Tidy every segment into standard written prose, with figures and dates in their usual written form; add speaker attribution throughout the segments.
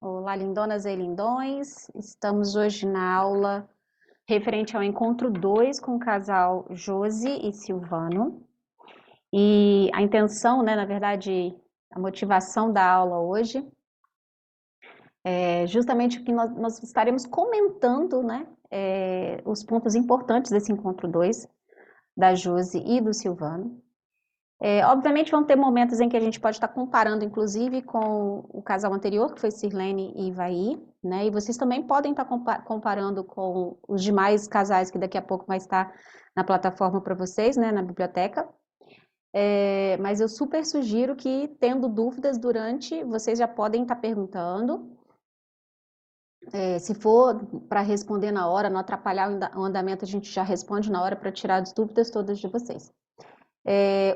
Speaker 1: Olá, lindonas e lindões. Estamos hoje na aula referente ao encontro 2 com o casal Josi e Silvano. E a intenção, né, na verdade, a motivação da aula hoje é justamente o que nós estaremos comentando, né, os pontos importantes desse encontro 2 da Josi e do Silvano. Obviamente vão ter momentos em que a gente pode estar comparando, inclusive, com o casal anterior, que foi Sirlene e Ivaí, né? E vocês também podem estar comparando com os demais casais que daqui a pouco vai estar na plataforma para vocês, né? Na biblioteca. Mas eu super sugiro que, tendo dúvidas durante, vocês já podem estar perguntando. Se for para responder na hora, não atrapalhar o andamento, a gente já responde na hora para tirar as dúvidas todas de vocês.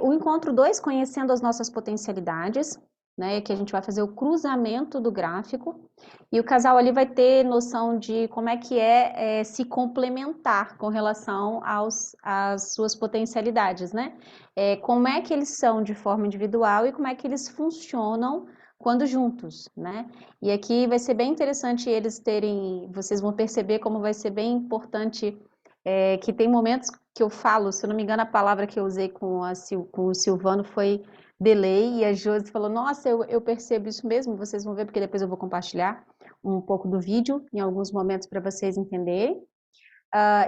Speaker 1: O encontro 2, conhecendo as nossas potencialidades, né, que a gente vai fazer o cruzamento do gráfico, e o casal ali vai ter noção de como é que se complementar com relação às suas potencialidades, né? Como é que eles são de forma individual e como é que eles funcionam quando juntos, né? E aqui vai ser bem interessante vocês vão perceber como vai ser bem importante que tem momentos que eu falo, se eu não me engano, a palavra que eu usei com o Silvano foi delay, e a Josi falou, nossa, eu percebo isso mesmo, vocês vão ver, porque depois eu vou compartilhar um pouco do vídeo em alguns momentos para vocês entenderem.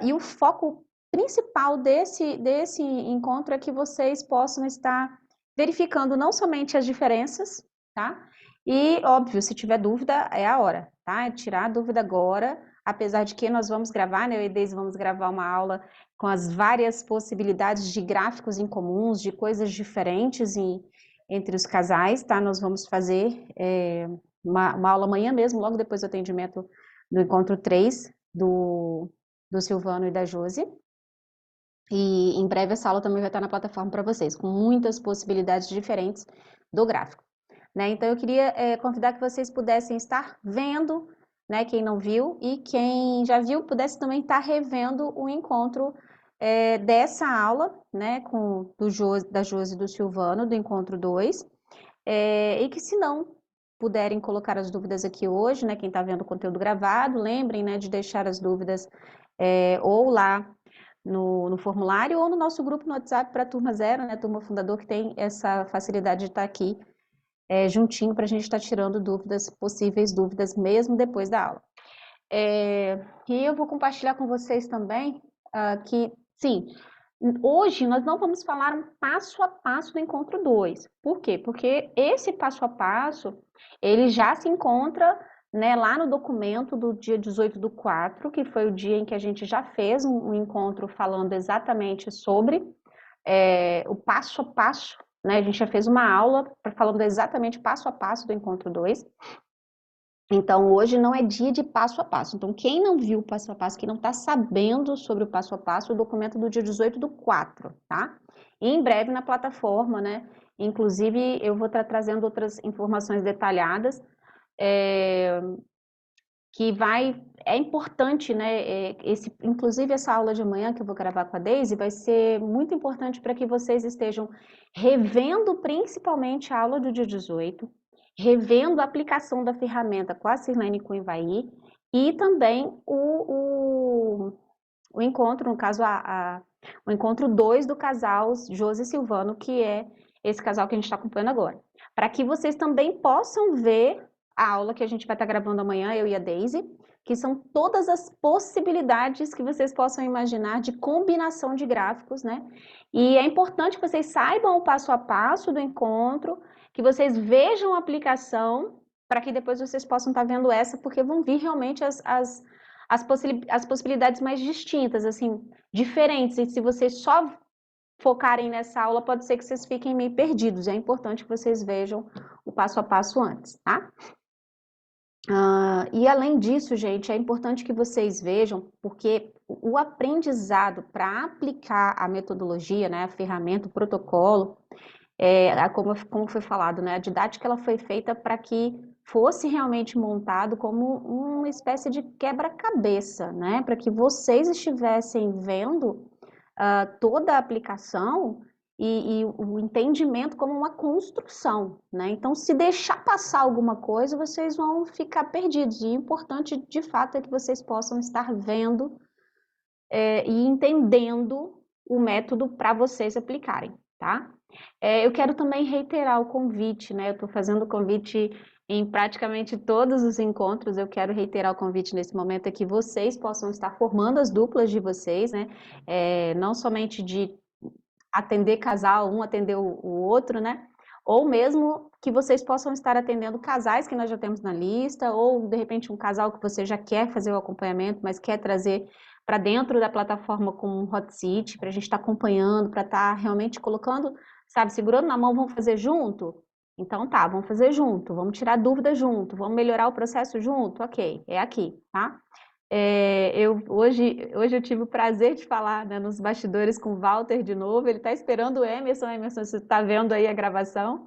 Speaker 1: E o foco principal desse encontro é que vocês possam estar verificando não somente as diferenças, tá? E, óbvio, se tiver dúvida, é a hora, tá? É tirar a dúvida agora, apesar de que nós vamos gravar, né? Eu e Deise vamos gravar uma aula com as várias possibilidades de gráficos incomuns, de coisas diferentes entre os casais, tá? Nós vamos fazer uma aula amanhã mesmo, logo depois do atendimento do encontro 3 do Silvano e da Josi. E em breve essa aula também vai estar na plataforma para vocês, com muitas possibilidades diferentes do gráfico. Né? Então eu queria convidar que vocês pudessem estar vendo, né, quem não viu, e quem já viu pudesse também estar revendo o encontro dessa aula, né, da Josi e do Silvano, do encontro 2, e que se não puderem colocar as dúvidas aqui hoje, né, quem está vendo o conteúdo gravado, lembrem, né, de deixar as dúvidas ou lá no formulário ou no nosso grupo no WhatsApp para a Turma Zero, né, Turma Fundador, que tem essa facilidade de estar aqui juntinho para a gente estar tirando possíveis dúvidas, mesmo depois da aula. E eu vou compartilhar com vocês também que, sim, hoje nós não vamos falar um passo a passo do encontro 2. Por quê? Porque esse passo a passo, ele já se encontra, né, lá no documento do dia 18/4, que foi o dia em que a gente já fez um encontro falando exatamente sobre o passo a passo, né? A gente já fez uma aula falando exatamente passo a passo do encontro 2. Então, hoje não é dia de passo a passo. Então, quem não viu o passo a passo, quem não está sabendo sobre o passo a passo, o documento do dia 18/4, tá? E em breve na plataforma, né? Inclusive, eu vou estar trazendo outras informações detalhadas, é importante, né? Inclusive, essa aula de amanhã que eu vou gravar com a Deise vai ser muito importante para que vocês estejam revendo principalmente a aula do dia 18, revendo a aplicação da ferramenta com a Sirlene e com o Ivaí, e também o encontro, no caso, o encontro 2 do casal Josi e Silvano, que é esse casal que a gente está acompanhando agora. Para que vocês também possam ver a aula que a gente vai estar gravando amanhã, eu e a Deise, que são todas as possibilidades que vocês possam imaginar de combinação de gráficos, né? E é importante que vocês saibam o passo a passo do encontro, que vocês vejam a aplicação, para que depois vocês possam estar vendo essa, porque vão vir realmente as possibilidades mais distintas, assim, diferentes. E se vocês só focarem nessa aula, pode ser que vocês fiquem meio perdidos. É importante que vocês vejam o passo a passo antes, tá? E além disso, gente, é importante que vocês vejam, porque o aprendizado para aplicar a metodologia, né, a ferramenta, o protocolo, como foi falado, né, a didática ela foi feita para que fosse realmente montado como uma espécie de quebra-cabeça, né, para que vocês estivessem vendo toda a aplicação e o entendimento como uma construção, né? Então, se deixar passar alguma coisa, vocês vão ficar perdidos. E o importante, de fato, é que vocês possam estar vendo e entendendo o método para vocês aplicarem, tá? Eu quero também reiterar o convite, né? Eu estou fazendo o convite em praticamente todos os encontros. Eu quero reiterar o convite nesse momento, é que vocês possam estar formando as duplas de vocês, né? Não somente de atender casal, um atender o outro, né? Ou mesmo que vocês possam estar atendendo casais que nós já temos na lista, ou de repente um casal que você já quer fazer o acompanhamento, mas quer trazer para dentro da plataforma como um hot seat, para a gente estar acompanhando, para estar realmente colocando, sabe, segurando na mão, vamos fazer junto? Então tá, vamos fazer junto, vamos tirar dúvida junto, vamos melhorar o processo junto? Ok, é aqui, tá? Hoje eu tive o prazer de falar, né, nos bastidores com o Walter de novo. Ele está esperando o Emerson. Emerson, você está vendo aí a gravação?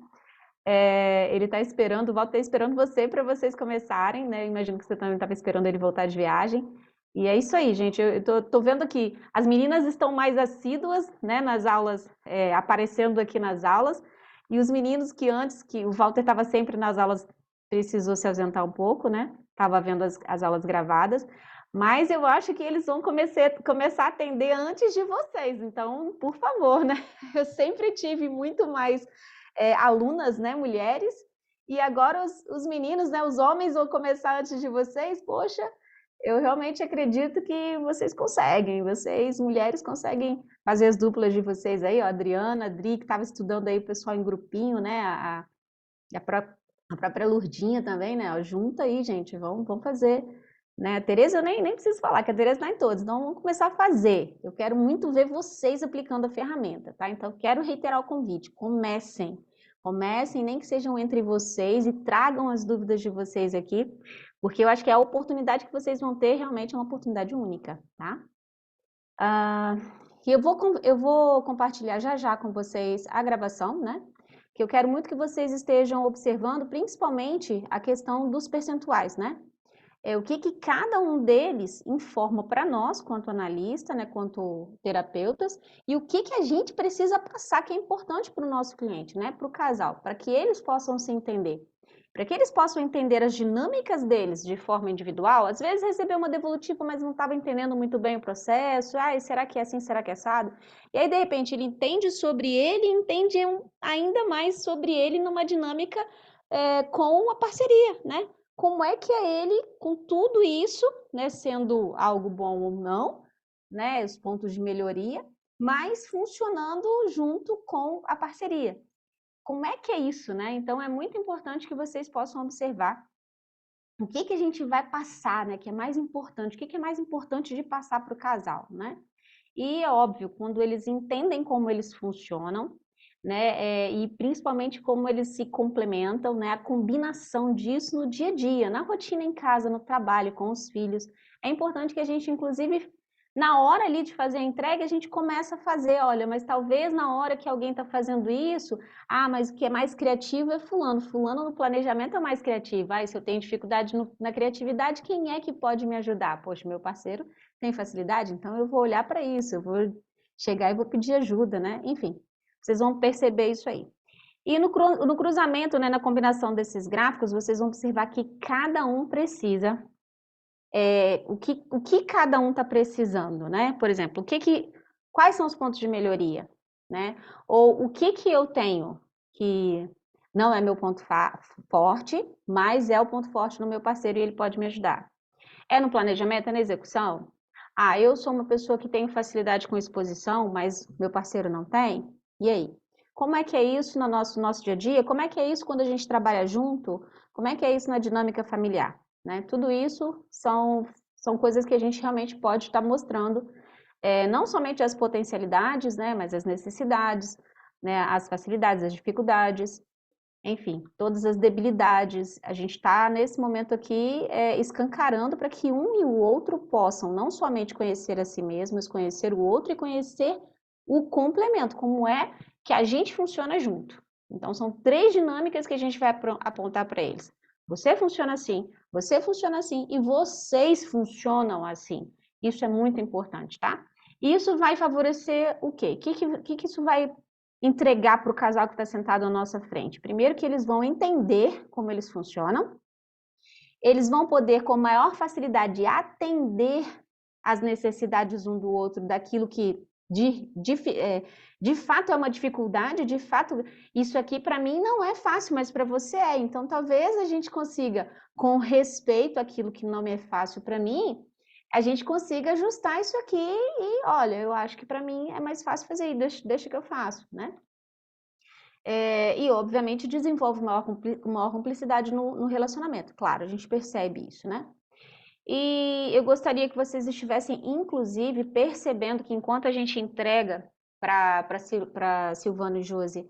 Speaker 1: Ele está esperando, o Walter está esperando você para vocês começarem, né? Imagino que você também estava esperando ele voltar de viagem. E é isso aí, gente. Eu tô vendo aqui, as meninas estão mais assíduas, né, nas aulas, aparecendo aqui nas aulas, e os meninos que o Walter estava sempre nas aulas, precisou se ausentar um pouco, né? Estava vendo as aulas gravadas. Mas eu acho que eles vão começar a atender antes de vocês, então, por favor, né? Eu sempre tive muito mais alunas, né, mulheres, e agora os meninos, né, os homens vão começar antes de vocês. Poxa, eu realmente acredito que vocês conseguem, vocês, mulheres, conseguem fazer as duplas de vocês aí, ó, a Adriana, a Adri, que estava estudando aí o pessoal em grupinho, né, a própria Lurdinha também, né, ó, junta aí, gente, vamos fazer. Né? A Tereza, eu nem preciso falar, que a Tereza está em todos, então vamos começar a fazer. Eu quero muito ver vocês aplicando a ferramenta, tá? Então, quero reiterar o convite, comecem, nem que sejam entre vocês e tragam as dúvidas de vocês aqui, porque eu acho que a oportunidade que vocês vão ter realmente é uma oportunidade única, tá? E eu vou compartilhar já já com vocês a gravação, né? Que eu quero muito que vocês estejam observando, principalmente a questão dos percentuais, né? O que cada um deles informa para nós, quanto analista, né, quanto terapeutas, e o que a gente precisa passar, que é importante para o nosso cliente, né, para o casal, para que eles possam se entender. Para que eles possam entender as dinâmicas deles de forma individual, às vezes recebeu uma devolutiva, mas não estava entendendo muito bem o processo, será que é assim, será que é assado? E aí, de repente, ele entende sobre ele e entende ainda mais sobre ele numa dinâmica com a parceria, né? Como é que é ele, com tudo isso, né, sendo algo bom ou não, né, os pontos de melhoria, mas funcionando junto com a parceria. Como é que é isso, né? Então é muito importante que vocês possam observar o que a gente vai passar, né, que é mais importante, o que é mais importante de passar para o casal, né? E é óbvio, quando eles entendem como eles funcionam, né, e principalmente como eles se complementam, né, a combinação disso no dia a dia, na rotina em casa, no trabalho, com os filhos. É importante que a gente, inclusive, na hora ali de fazer a entrega, a gente começa a fazer, olha, mas talvez na hora que alguém está fazendo isso, mas o que é mais criativo é fulano. Fulano no planejamento é mais criativo. Se eu tenho dificuldade na criatividade, quem é que pode me ajudar? Poxa, meu parceiro tem facilidade, então eu vou olhar para isso, eu vou chegar e vou pedir ajuda, né? Enfim, vocês vão perceber isso aí. E no cruzamento, né, na combinação desses gráficos, vocês vão observar que cada um precisa, o que cada um está precisando, né? Por exemplo, quais são os pontos de melhoria, né? Ou o que eu tenho que não é meu ponto forte, mas é o ponto forte no meu parceiro e ele pode me ajudar. É no planejamento, é na execução? Eu sou uma pessoa que tem facilidade com exposição, mas meu parceiro não tem? E aí? Como é que é isso no nosso dia a dia? Como é que é isso quando a gente trabalha junto? Como é que é isso na dinâmica familiar? Né? Tudo isso são coisas que a gente realmente pode estar mostrando, não somente as potencialidades, né, mas as necessidades, né, as facilidades, as dificuldades, enfim, todas as debilidades. A gente está, nesse momento aqui, escancarando para que um e o outro possam não somente conhecer a si mesmos, conhecer o outro e conhecer o complemento, como é que a gente funciona junto. Então, são 3 dinâmicas que a gente vai apontar para eles. Você funciona assim e vocês funcionam assim. Isso é muito importante, tá? Isso vai favorecer o quê? O que isso vai entregar para o casal que está sentado à nossa frente? Primeiro que eles vão entender como eles funcionam, eles vão poder com maior facilidade atender às necessidades um do outro, daquilo que de fato é uma dificuldade, de fato, isso aqui para mim não é fácil, mas para você é. Então, talvez a gente consiga, com respeito àquilo que não me é fácil para mim, a gente consiga ajustar isso aqui e, olha, eu acho que para mim é mais fácil fazer isso, deixa que eu faço, né? E, obviamente, desenvolve maior cumplicidade no relacionamento. Claro, a gente percebe isso, né? E eu gostaria que vocês estivessem, inclusive, percebendo que enquanto a gente entrega para Silvano e Josi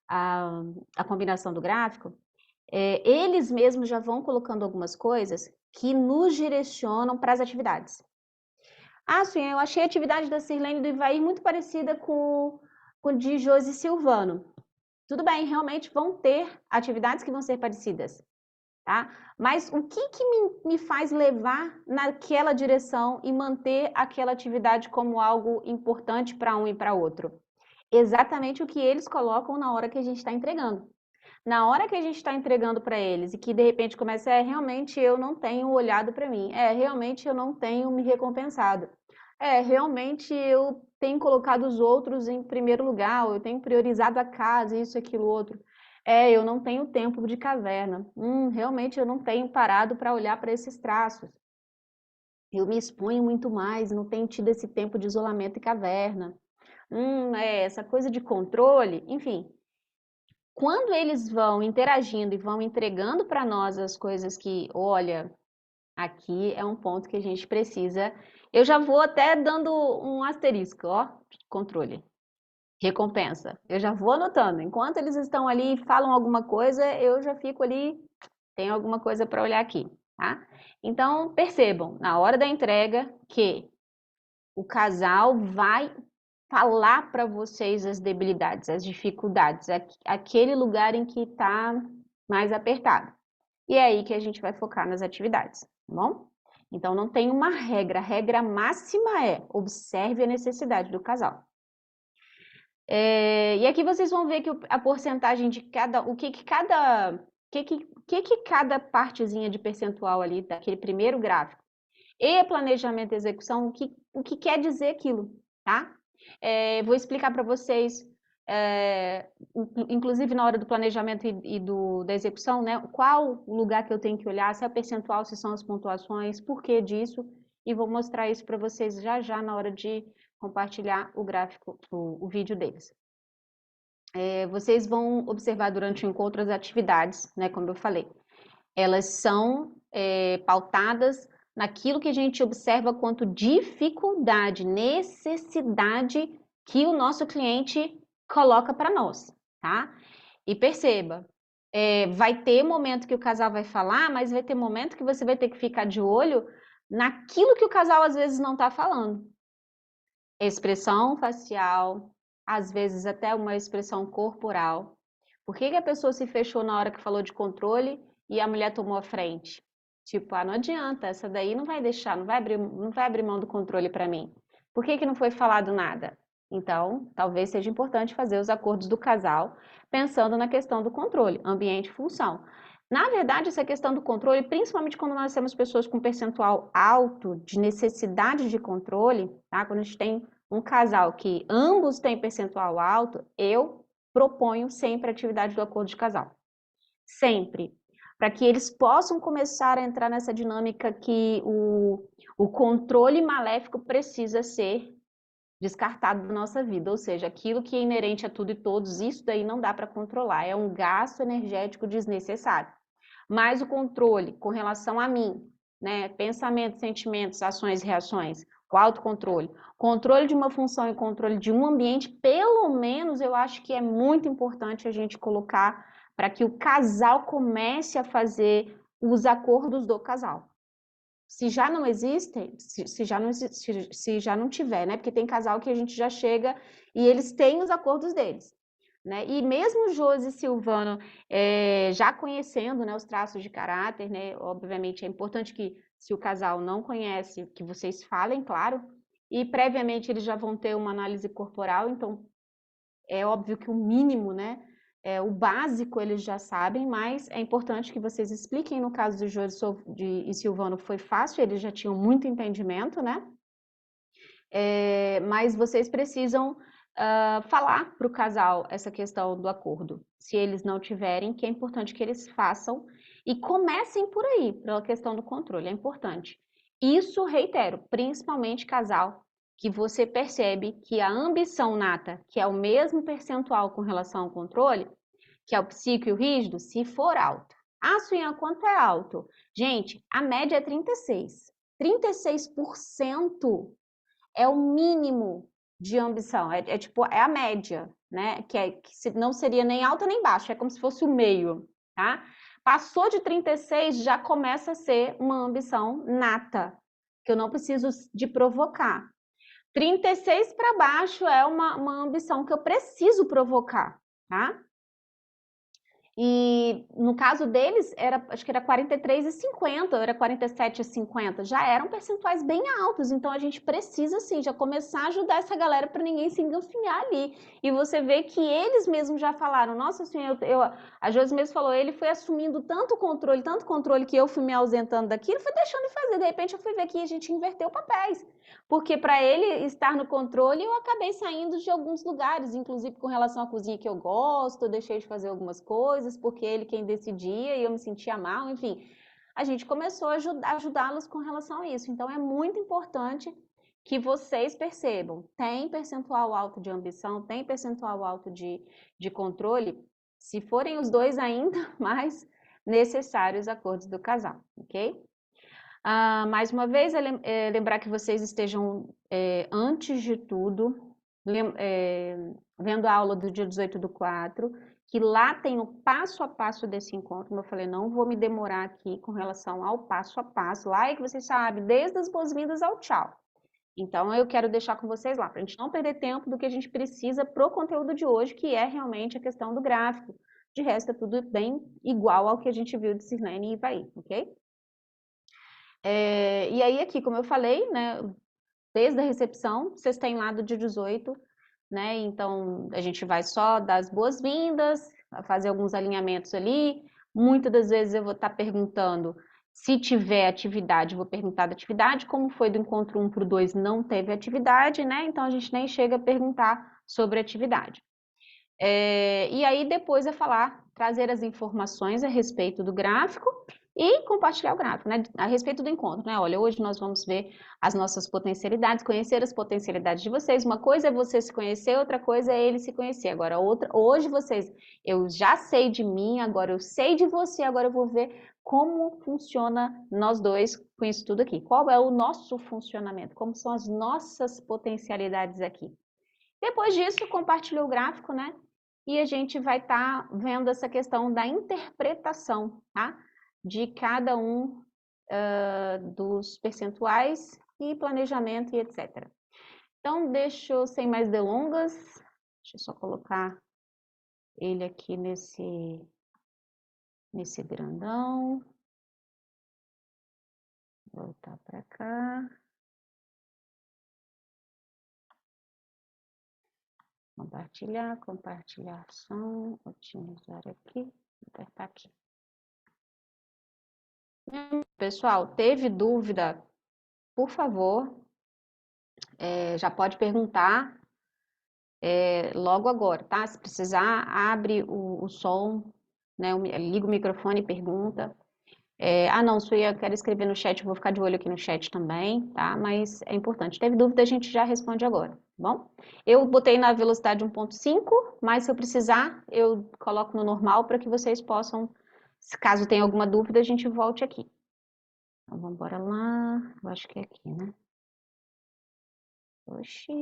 Speaker 1: a combinação do gráfico, eles mesmos já vão colocando algumas coisas que nos direcionam para as atividades. Sim, eu achei a atividade da Sirlene e do Ivair muito parecida com de Josi e Silvano. Tudo bem, realmente vão ter atividades que vão ser parecidas, tá? Mas o que me faz levar naquela direção e manter aquela atividade como algo importante para um e para outro? Exatamente o que eles colocam na hora que a gente está entregando. Na hora que a gente está entregando para eles e que de repente começa, realmente eu não tenho olhado para mim, realmente eu não tenho me recompensado, realmente eu tenho colocado os outros em primeiro lugar, ou eu tenho priorizado a casa, isso, aquilo, outro. Eu não tenho tempo de caverna. Realmente eu não tenho parado para olhar para esses traços. Eu me exponho muito mais, não tenho tido esse tempo de isolamento e caverna. Essa coisa de controle, enfim. Quando eles vão interagindo e vão entregando para nós as coisas que, olha, aqui é um ponto que a gente precisa. Eu já vou até dando um asterisco, ó, controle, recompensa. Eu já vou anotando. Enquanto eles estão ali e falam alguma coisa, eu já fico ali, tem alguma coisa para olhar aqui, tá? Então, percebam, na hora da entrega, que o casal vai falar para vocês as debilidades, as dificuldades, aquele lugar em que está mais apertado. E é aí que a gente vai focar nas atividades, tá bom? Então não tem uma regra, a regra máxima é observe a necessidade do casal. E aqui vocês vão ver que a porcentagem de cada, cada partezinha de percentual ali daquele primeiro gráfico e planejamento e execução, o que quer dizer aquilo, tá? Vou explicar para vocês, inclusive na hora do planejamento e da execução, né? Qual o lugar que eu tenho que olhar, se é o percentual, se são as pontuações, por que disso, e vou mostrar isso para vocês já na hora de compartilhar o gráfico, o vídeo deles. Vocês vão observar durante o encontro as atividades, né? Como eu falei, elas são pautadas naquilo que a gente observa quanto dificuldade, necessidade que o nosso cliente coloca para nós, tá? E perceba, vai ter momento que o casal vai falar, mas vai ter momento que você vai ter que ficar de olho naquilo que o casal às vezes não está falando. Expressão facial, às vezes até uma expressão corporal. Por que a pessoa se fechou na hora que falou de controle e a mulher tomou a frente? Tipo, não adianta, essa daí não vai deixar, não vai abrir mão do controle para mim. Por que não foi falado nada? Então, talvez seja importante fazer os acordos do casal pensando na questão do controle, ambiente e função. Na verdade, essa questão do controle, principalmente quando nós temos pessoas com percentual alto de necessidade de controle, tá? Quando a gente tem um casal que ambos têm percentual alto, eu proponho sempre a atividade do acordo de casal. Sempre. Para que eles possam começar a entrar nessa dinâmica que o controle maléfico precisa ser descartado da nossa vida, ou seja, aquilo que é inerente a tudo e todos, isso daí não dá para controlar, é um gasto energético desnecessário. Mas o controle com relação a mim, né, pensamentos, sentimentos, ações e reações, o autocontrole, controle de uma função e controle de um ambiente, pelo menos eu acho que é muito importante a gente colocar para que o casal comece a fazer os acordos do casal. Se já não existe, se já não tiver, né? Porque tem casal que a gente já chega e eles têm os acordos deles, né? E mesmo Josi e Silvano já conhecendo, né, os traços de caráter, né? Obviamente é importante que, se o casal não conhece, que vocês falem, claro, e previamente eles já vão ter uma análise corporal, então É óbvio que o mínimo, né? O básico eles já sabem, mas é importante que vocês expliquem. No caso do Josi e Silvano foi fácil, eles já tinham muito entendimento, né? Mas vocês precisam falar para o casal essa questão do acordo. Se eles não tiverem, que é importante que eles façam e comecem por aí, pela questão do controle, é importante. Isso, reitero, principalmente casal, que você percebe que a ambição nata, que é o mesmo percentual com relação ao controle, que é o psíquico e o rígido, se for alto. Suian, quanto é alto? Gente, a média é 36. 36% é o mínimo de ambição, tipo, é a média, né? Que não seria nem alta nem baixa, é como se fosse o meio, tá? Passou de 36, já começa a ser uma ambição nata, que eu não preciso de provocar. 36 para baixo é uma ambição que eu preciso provocar, tá? E no caso deles, acho que era 43,50, era 47,50, já eram percentuais bem altos, então a gente precisa sim já começar a ajudar essa galera para ninguém se enganfinhar ali. E você vê que eles mesmos já falaram, nossa senhora, a Josi mesmo falou, ele foi assumindo tanto controle que eu fui me ausentando daquilo, fui deixando de fazer, de repente eu fui ver que a gente inverteu papéis. Porque para ele estar no controle, eu acabei saindo de alguns lugares, inclusive com relação à cozinha que eu gosto, eu deixei de fazer algumas coisas, porque ele quem decidia e eu me sentia mal, enfim. A gente começou a ajudá-los com relação a isso. Então, é muito importante que vocês percebam, tem percentual alto de ambição, tem percentual alto de controle, se forem os dois ainda mais necessários acordos do casal, ok? Mais uma vez, lembrar que vocês estejam, antes de tudo, vendo a aula do dia 18/4, que lá tem o passo a passo desse encontro. Como eu falei, não vou me demorar aqui com relação ao passo a passo. Lá é que você sabe, desde as boas-vindas ao tchau. Então, eu quero deixar com vocês lá, para a gente não perder tempo do que a gente precisa para o conteúdo de hoje, que é realmente a questão do gráfico. De resto, é tudo bem igual ao que a gente viu de Sirlene e Ivaí, ok? E aí aqui, como eu falei, né, desde a recepção, vocês têm lá do dia 18, né, então a gente vai só dar as boas-vindas, fazer alguns alinhamentos ali, muitas das vezes eu vou estar perguntando, se tiver atividade, vou perguntar da atividade, como foi do encontro 1 para o 2, não teve atividade, né, então a gente nem chega a perguntar sobre atividade. E aí depois é falar, trazer as informações a respeito do gráfico, e compartilhar o gráfico, né, a respeito do encontro, né, olha, hoje nós vamos ver as nossas potencialidades, conhecer as potencialidades de vocês, uma coisa é você se conhecer, outra coisa é ele se conhecer, agora hoje vocês, eu já sei de mim, agora eu sei de você, agora eu vou ver como funciona nós dois com isso tudo aqui, qual é o nosso funcionamento, como são as nossas potencialidades aqui. Depois disso, compartilhou o gráfico, né, e a gente vai estar vendo essa questão da interpretação, tá? De cada um dos percentuais e planejamento e etc. Então, deixa eu, sem mais delongas, deixa eu só colocar ele aqui nesse grandão. Voltar para cá. Compartilhar ação, otimizar aqui, apertar aqui. Pessoal, teve dúvida? Por favor, já pode perguntar logo agora, tá? Se precisar, abre o som, né? Liga o microfone e pergunta. Não, Suia, eu quero escrever no chat, eu vou ficar de olho aqui no chat também, tá? Mas é importante. Teve dúvida, a gente já responde agora, tá bom? Eu botei na velocidade 1.5, mas se eu precisar, eu coloco no normal para que vocês possam, caso tenha alguma dúvida, a gente volte aqui. Então, vamos embora lá. Eu acho que é aqui, né? Oxi.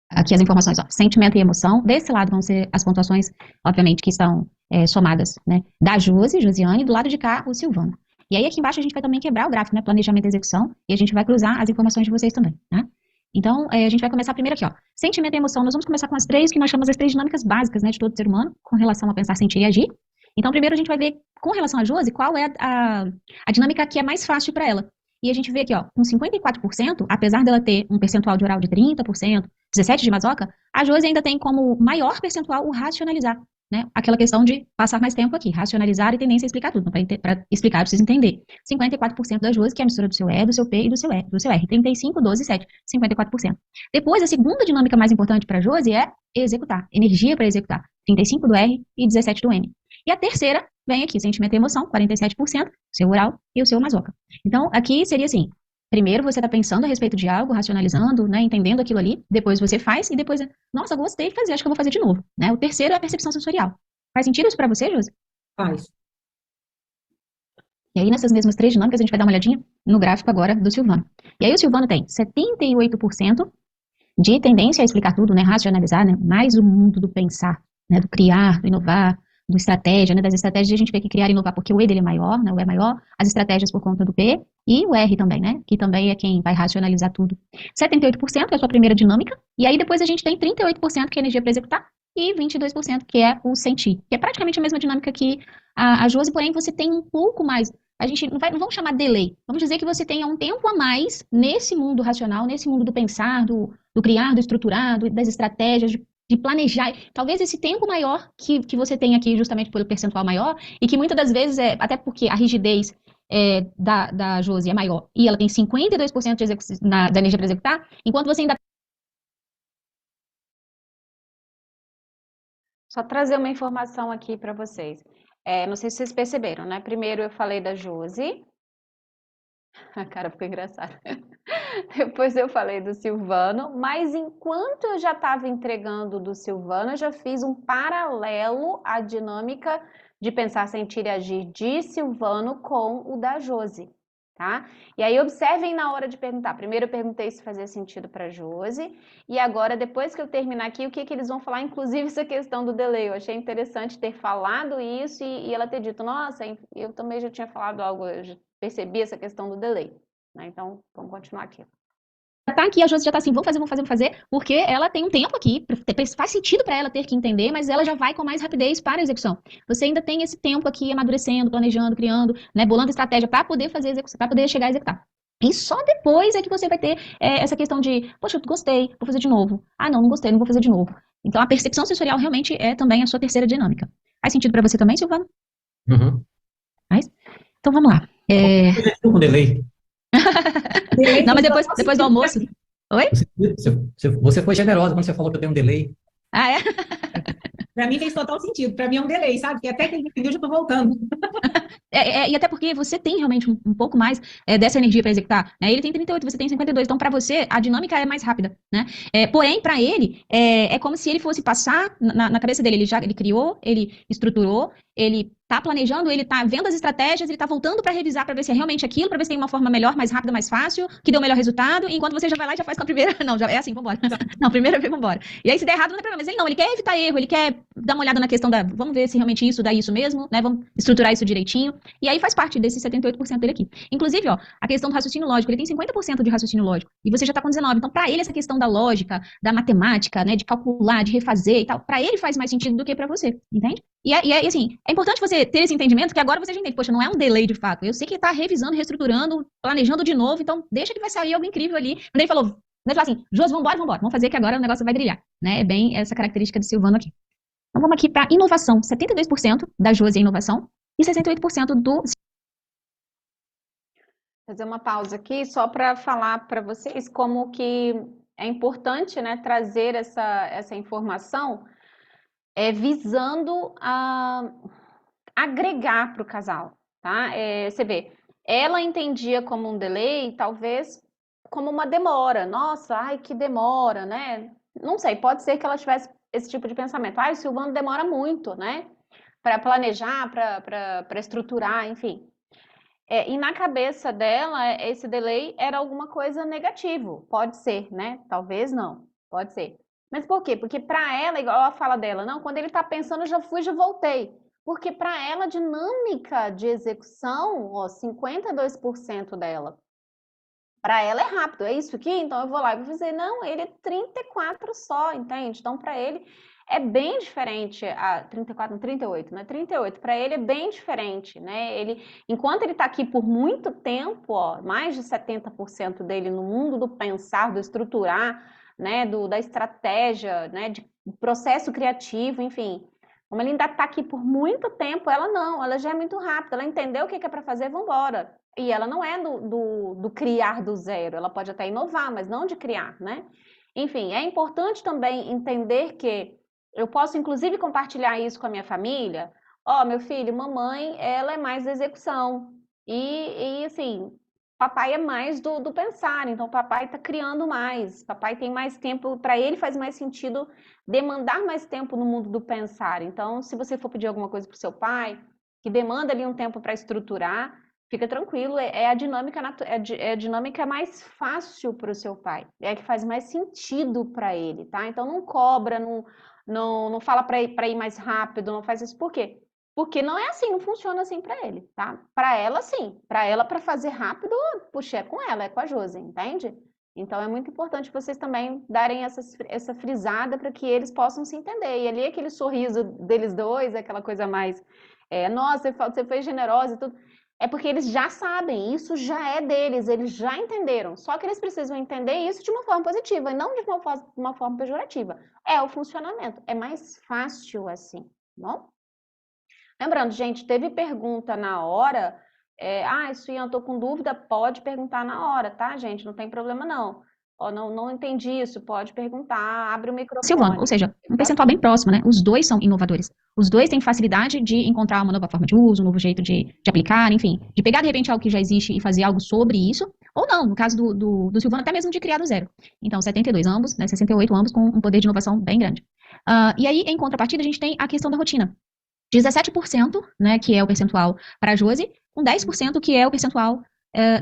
Speaker 1: Aqui as informações, ó, sentimento e emoção. Desse lado vão ser as pontuações, obviamente, que estão somadas, né? Da Josiane, do lado de cá, o Silvano. E aí aqui embaixo a gente vai também quebrar o gráfico, né? Planejamento e execução, e a gente vai cruzar as informações de vocês também, né? Então, a gente vai começar primeiro aqui, ó. Sentimento e emoção. Nós vamos começar com as três, que nós chamamos as três dinâmicas básicas, né? De todo ser humano, com relação a pensar, sentir e agir. Então, primeiro a gente vai ver, com relação a Josi, qual é a dinâmica que é mais fácil para ela. E a gente vê aqui, ó, com 54%, apesar dela ter um percentual de oral de 30%,
Speaker 2: 17 de Mazoca, a Josi ainda tem como maior percentual o racionalizar, né? Aquela questão de passar mais tempo aqui, racionalizar e tendência a explicar tudo. Para explicar, precisa entender. 54% da Josi, que é a mistura do seu E, do seu P e do seu R. 35, 12, 7. 54%. Depois, a segunda dinâmica mais importante para a Josi é executar. Energia para executar. 35 do R e 17 do M. E a terceira vem aqui, sentimento e emoção, 47%, seu oral e o seu masoca. Então, aqui seria assim, primeiro você está pensando a respeito de algo, racionalizando, né, entendendo aquilo ali, depois você faz e depois, nossa, gostei de fazer, acho que eu vou fazer de novo, né? O terceiro é a percepção sensorial. Faz sentido isso para você, Josi?
Speaker 3: Faz.
Speaker 2: E aí, nessas mesmas três dinâmicas, a gente vai dar uma olhadinha no gráfico agora do Silvano. E aí, o Silvano tem 78% de tendência a explicar tudo, né, racionalizar, né, mais o mundo do pensar, né, do criar, do inovar, do estratégia, né, das estratégias a gente vê que criar e inovar, porque o E dele é maior, né, o E é maior, as estratégias por conta do P, e o R também, né, que também é quem vai racionalizar tudo. 78% é a sua primeira dinâmica, e aí depois a gente tem 38% que é energia para executar, e 22% que é o sentir, que é praticamente a mesma dinâmica que a Josi, porém você tem um pouco mais, a gente não vamos chamar delay, vamos dizer que você tenha um tempo a mais nesse mundo racional, nesse mundo do pensar, do criar, do estruturar, das estratégias, de planejar. Talvez esse tempo maior que você tem aqui, justamente pelo percentual maior, e que muitas das vezes, até porque a rigidez da Josi é maior, e ela tem 52% da energia para executar, enquanto você ainda.
Speaker 1: Só trazer uma informação aqui para vocês. Não sei se vocês perceberam, né? Primeiro eu falei da Josi. A cara ficou engraçada. Depois eu falei do Silvano, mas enquanto eu já estava entregando do Silvano, eu já fiz um paralelo à dinâmica de pensar, sentir e agir de Silvano com o da Josi, tá? E aí observem na hora de perguntar. Primeiro eu perguntei se fazia sentido para Josi, e agora depois que eu terminar aqui, o que que eles vão falar, inclusive essa questão do delay. Eu achei interessante ter falado isso e ela ter dito, nossa, eu também já tinha falado algo, eu já percebi essa questão do delay, né? Então, vamos continuar aqui.
Speaker 2: Tá aqui, a Josi já tá assim, vamos fazer, porque ela tem um tempo aqui, faz sentido para ela ter que entender, mas ela já vai com mais rapidez para a execução. Você ainda tem esse tempo aqui amadurecendo, planejando, criando, né, bolando estratégia para poder fazer execução, para poder chegar a executar. E só depois é que você vai ter essa questão de, poxa, eu gostei, vou fazer de novo. Ah, não gostei, não vou fazer de novo. Então, a percepção sensorial realmente é também a sua terceira dinâmica. Faz sentido para você também, Silvana?
Speaker 3: Uhum.
Speaker 2: Faz? Então, vamos lá.
Speaker 3: Eu já estou com delay.
Speaker 4: Delay
Speaker 2: Não, mas
Speaker 4: fez total
Speaker 2: depois do
Speaker 4: sentido para
Speaker 2: almoço.
Speaker 4: mim.
Speaker 2: Oi?
Speaker 3: Você foi generosa quando você falou que eu tenho um delay.
Speaker 2: Ah, é?
Speaker 4: Para mim fez total sentido. Para mim é um delay, sabe? Que até que ele entendeu, eu já estou voltando.
Speaker 2: E até porque você tem realmente um pouco mais dessa energia para executar, né? Ele tem 38, você tem 52, então para você a dinâmica é mais rápida, né? Porém, para ele, é como se ele fosse passar na cabeça dele, ele criou, ele estruturou, ele tá planejando, ele tá vendo as estratégias, ele tá voltando para revisar para ver se é realmente aquilo, para ver se tem uma forma melhor, mais rápida, mais fácil, que deu o melhor resultado, enquanto você já vai lá e já faz com a primeira, não, já é assim, vambora. Não, primeira vez, vambora. E aí se der errado não tem problema, mas ele não, ele quer evitar erro, ele quer dar uma olhada na questão vamos ver se realmente isso dá isso mesmo, né? Vamos estruturar isso direitinho. E aí faz parte desses 78% dele aqui. Inclusive, ó, a questão do raciocínio lógico, ele tem 50% de raciocínio lógico, e você já está com 19%. Então, para ele, essa questão da lógica, da matemática, né, de calcular, de refazer e tal, para ele faz mais sentido do que para você, entende? Assim, é importante você ter esse entendimento que agora você já entende, poxa, não é um delay de fato. Eu sei que ele está revisando, reestruturando, planejando de novo, então deixa que vai sair algo incrível ali. Quando ele falou, assim, Josi, vambora, vamos fazer que agora o negócio vai brilhar, né? É bem essa característica do Silvano aqui. Então vamos aqui para inovação. 72% da Josi é inovação e 68% do
Speaker 1: Fazer uma pausa aqui só para falar para vocês como que é importante, né, trazer essa informação visando agregar para o casal, tá? Você vê, ela entendia como um delay, talvez como uma demora. Nossa, ai, que demora, né? Não sei, pode ser que ela tivesse esse tipo de pensamento. Ai, o Silvano demora muito, né? Para planejar, para estruturar, enfim. E na cabeça dela, esse delay era alguma coisa negativo. Pode ser, né? Talvez não. Pode ser. Mas por quê? Porque para ela, igual a fala dela, não, quando ele tá pensando, eu já fui, já voltei. Porque para ela, a dinâmica de execução, ó, 52% dela. Para ela é rápido, é isso aqui? Então eu vou lá e vou fazer. Não, ele é 34 só, entende? Então para ele é bem diferente, 34, não, 38, né? 38, para ele é bem diferente, né? Enquanto ele está aqui por muito tempo, ó, mais de 70% dele no mundo do pensar, do estruturar, né, da estratégia, né, de processo criativo, enfim. Como ela ainda está aqui por muito tempo, ela não, ela já é muito rápida, ela entendeu o que é para fazer, vamos embora. E ela não é do criar do zero, ela pode até inovar, mas não de criar, né? Enfim, é importante também entender que eu posso, inclusive, compartilhar isso com a minha família. Ó, meu filho, mamãe, ela é mais da execução. E assim, papai é mais do pensar, então papai está criando mais, papai tem mais tempo, para ele faz mais sentido demandar mais tempo no mundo do pensar. Então, se você for pedir alguma coisa para o seu pai, que demanda ali um tempo para estruturar, fica tranquilo, é a dinâmica, é a dinâmica mais fácil para o seu pai, é a que faz mais sentido para ele, tá? Então, não cobra, não fala para ir mais rápido, não faz isso. Por quê? Porque não é assim, não funciona assim para ele, tá? Para ela, sim. Para ela, para fazer rápido, puxa, é com ela, é com a Josi, entende? Então, é muito importante vocês também darem essa frisada para que eles possam se entender. E ali, aquele sorriso deles dois, aquela coisa mais, nossa, você foi generosa e tudo. É porque eles já sabem, isso já é deles, eles já entenderam. Só que eles precisam entender isso de uma forma positiva e não de uma forma pejorativa. É o funcionamento, é mais fácil assim, não? Lembrando, gente, teve pergunta na hora. Suian, eu tô com dúvida, pode perguntar na hora, tá, gente? Não tem problema, não. Ó, não entendi isso, pode perguntar, abre o
Speaker 2: Silvano, ou
Speaker 1: microfone.
Speaker 2: seja, um percentual bem próximo, né? Os dois são inovadores. Os dois têm facilidade de encontrar uma nova forma de uso, um novo jeito de aplicar, enfim, de pegar de repente algo que já existe e fazer algo sobre isso, ou não, no caso do Silvano, até mesmo de criar do zero. Então, 72 ambos, né? 68 ambos com um poder de inovação bem grande. E aí, em contrapartida, a gente tem a questão da rotina. 17%, né, que é o percentual para a Josi, com 10% que é o percentual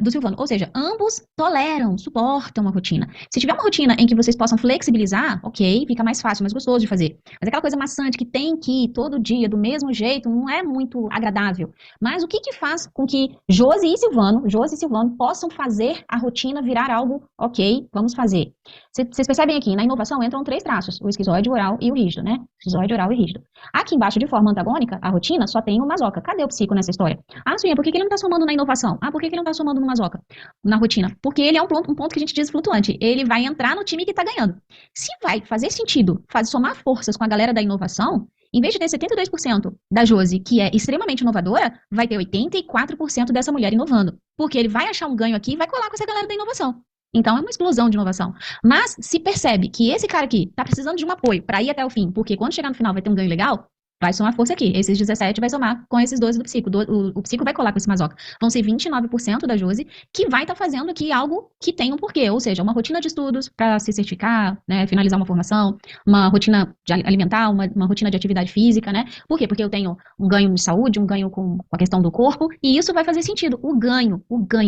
Speaker 2: do Silvano. Ou seja, ambos toleram, suportam a rotina. Se tiver uma rotina em que vocês possam flexibilizar, ok, fica mais fácil, mais gostoso de fazer. Mas aquela coisa maçante que tem que ir todo dia do mesmo jeito não é muito agradável. Mas o que faz com que Josi e Silvano possam fazer a rotina virar algo ok, vamos fazer? Vocês percebem aqui, na inovação entram 3 traços, o esquizoide, o oral e o rígido, né? Esquizoide, oral e rígido. Aqui embaixo, de forma antagônica, a rotina só tem o masoca. Cadê o psico nessa história? Suinha, por que ele não está somando na inovação? Por que ele não está somando no masoca? Na rotina? Porque ele é um ponto que a gente diz flutuante. Ele vai entrar no time que está ganhando. Se vai fazer sentido somar forças com a galera da inovação, em vez de ter 72% da Josi, que é extremamente inovadora, vai ter 84% dessa mulher inovando. Porque ele vai achar um ganho aqui e vai colar com essa galera da inovação. Então, é uma explosão de inovação. Mas, se percebe que esse cara aqui está precisando de um apoio para ir até o fim, porque quando chegar no final vai ter um ganho legal, vai somar força aqui. Esses 17 vai somar com esses 12 do psico. O psico vai colar com esse masoca. Vão ser 29% da Josi que vai estar fazendo aqui algo que tem um porquê. Ou seja, uma rotina de estudos para se certificar, né, finalizar uma formação, uma rotina de alimentar, uma rotina de atividade física, né? Por quê? Porque eu tenho um ganho de saúde, um ganho com a questão do corpo, e isso vai fazer sentido. O ganho,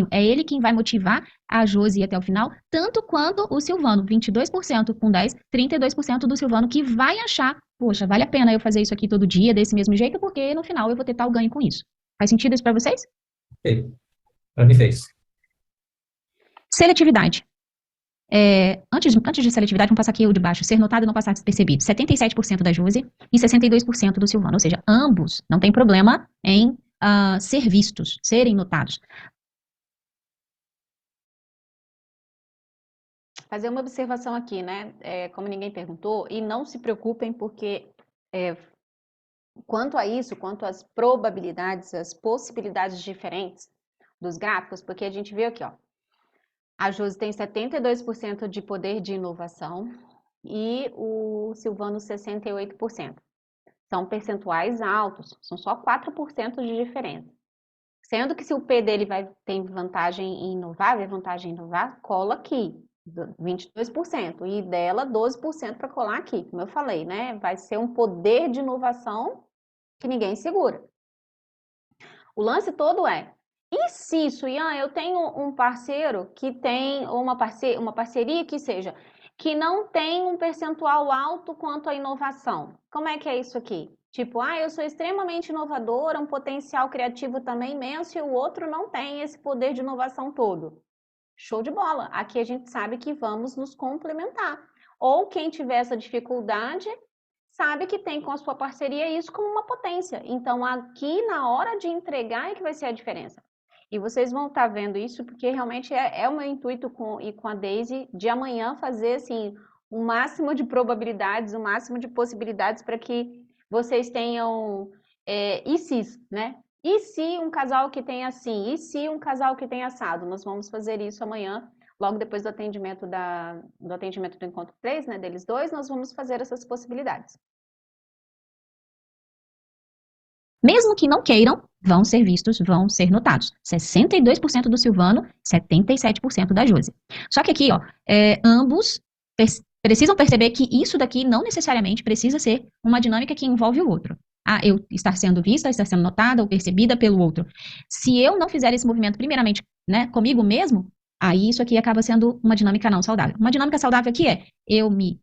Speaker 2: é ele quem vai motivar a Josi até o final, tanto quanto o Silvano, 22% com 10, 32% do Silvano que vai achar, poxa, vale a pena eu fazer isso aqui todo dia, desse mesmo jeito, porque no final eu vou ter tal ganho com isso. Faz sentido isso para vocês?
Speaker 3: Ok. Para mim fez.
Speaker 2: Seletividade. Antes de seletividade, vamos passar aqui o de baixo. Ser notado e não passar despercebido. 77% da Josi e 62% do Silvano. Ou seja, ambos não tem problema em ser vistos, serem notados.
Speaker 1: Fazer uma observação aqui, né? Como ninguém perguntou, e não se preocupem, porque quanto a isso, quanto às probabilidades, as possibilidades diferentes dos gráficos, porque a gente vê aqui, ó, a Josi tem 72% de poder de inovação e o Silvano 68%. São percentuais altos, são só 4% de diferença. Sendo que se o P dele tem vantagem em inovar, cola aqui, 22%, e dela 12% para colar aqui, como eu falei, né? Vai ser um poder de inovação que ninguém segura. O lance todo e se, Suian, eu tenho um parceiro que tem uma parceria que não tem um percentual alto quanto à inovação. Como é que é isso aqui? Tipo, eu sou extremamente inovadora, um potencial criativo também imenso, e o outro não tem esse poder de inovação todo. Show de bola! Aqui a gente sabe que vamos nos complementar. Ou quem tiver essa dificuldade, sabe que tem com a sua parceria isso como uma potência. Então, aqui na hora de entregar é que vai ser a diferença. E vocês vão estar vendo isso, porque realmente é o meu intuito com a Daisy de amanhã fazer assim o máximo de probabilidades, o máximo de possibilidades para que vocês tenham e se, né? E se um casal que tem assim? E se um casal que tem assado? Nós vamos fazer isso amanhã, logo depois do atendimento do encontro 3, né, deles dois, nós vamos fazer essas possibilidades.
Speaker 2: Mesmo que não queiram, vão ser vistos, vão ser notados. 62% do Silvano, 77% da Josi. Só que aqui, ó, ambos precisam perceber que isso daqui não necessariamente precisa ser uma dinâmica que envolve o outro. Ah, eu estar sendo vista, estar sendo notada ou percebida pelo outro. Se eu não fizer esse movimento primeiramente, né, comigo mesmo, aí isso aqui acaba sendo uma dinâmica não saudável. Uma dinâmica saudável aqui é,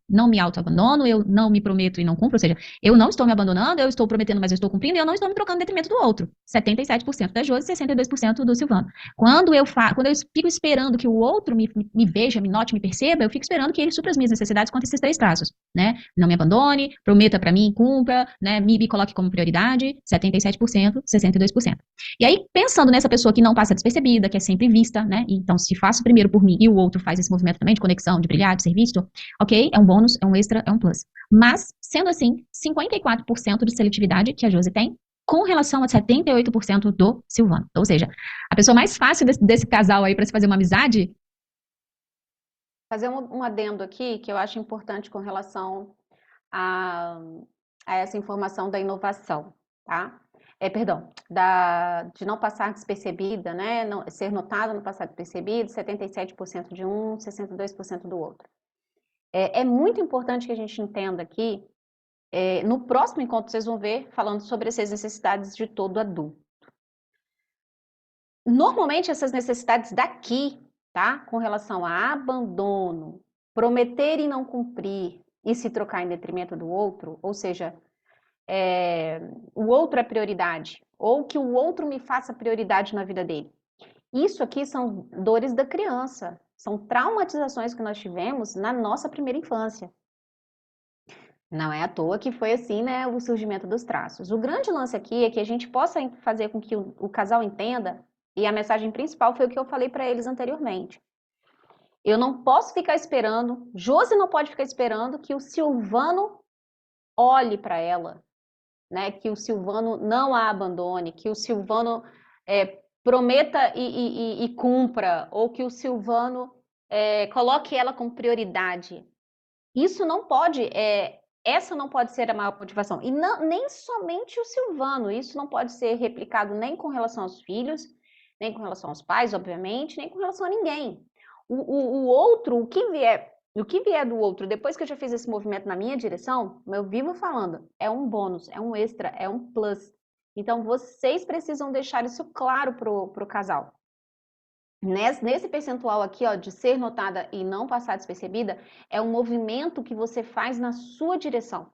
Speaker 2: não me autoabandono, eu não me prometo e não cumpro, ou seja, eu não estou me abandonando, eu estou prometendo, mas eu estou cumprindo, e eu não estou me trocando em detrimento do outro. 77% da Josi, 62% do Silvano. Quando eu fico esperando que o outro me veja, me note, me perceba, eu fico esperando que ele supra as minhas necessidades quanto a esses 3 traços, né? Não me abandone, prometa para mim, cumpra, né? Me coloque como prioridade, 77%, 62%. E aí, pensando nessa pessoa que não passa despercebida, que é sempre vista, né? Então, se faço primeiro por mim e o outro faz esse movimento também de conexão, de brilhar, de ser visto, ok, é um bônus, é um extra, é um plus. Mas, sendo assim, 54% de seletividade que a Josi tem, com relação a 78% do Silvano. Ou seja, a pessoa mais fácil desse casal aí para se fazer uma amizade.
Speaker 1: Fazer um adendo aqui que eu acho importante com relação a essa informação da inovação, tá? Perdão, de não passar despercebida, né? Não, ser notada, não passar despercebido, 77% de um, 62% do outro. É muito importante que a gente entenda aqui, no próximo encontro vocês vão ver falando sobre essas necessidades de todo adulto. Normalmente essas necessidades daqui, tá? Com relação a abandono, prometer e não cumprir e se trocar em detrimento do outro, ou seja, o outro é prioridade, ou que o outro me faça prioridade na vida dele. Isso aqui são dores da criança, são traumatizações que nós tivemos na nossa primeira infância. Não é à toa que foi assim, né, o surgimento dos traços. O grande lance aqui é que a gente possa fazer com que o casal entenda, e a mensagem principal foi o que eu falei para eles anteriormente. Eu não posso ficar esperando, Josi não pode ficar esperando que o Silvano olhe para ela, né, que o Silvano não a abandone, que o Silvano prometa e cumpra, ou que o Silvano coloque ela como prioridade. Isso não pode, essa não pode ser a maior motivação. E não, nem somente o Silvano, isso não pode ser replicado nem com relação aos filhos, nem com relação aos pais, obviamente, nem com relação a ninguém. O outro, o que vier do outro, depois que eu já fiz esse movimento na minha direção, eu vivo falando, é um bônus, é um extra, é um plus. Então, vocês precisam deixar isso claro pro casal. Nesse percentual aqui, ó, de ser notada e não passar despercebida, é um movimento que você faz na sua direção.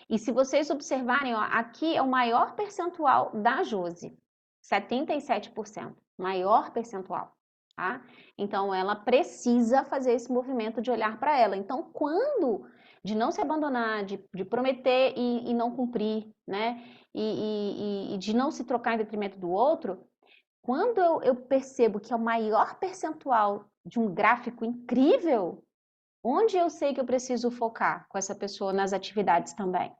Speaker 1: E se vocês observarem, ó, aqui é o maior percentual da Josi, 77%, maior percentual. Tá? Então, ela precisa fazer esse movimento de olhar para ela. Então, de não se abandonar, de prometer e não cumprir, né? E de não se trocar em detrimento do outro, quando eu percebo que é o maior percentual de um gráfico incrível, onde eu sei que eu preciso focar com essa pessoa nas atividades também,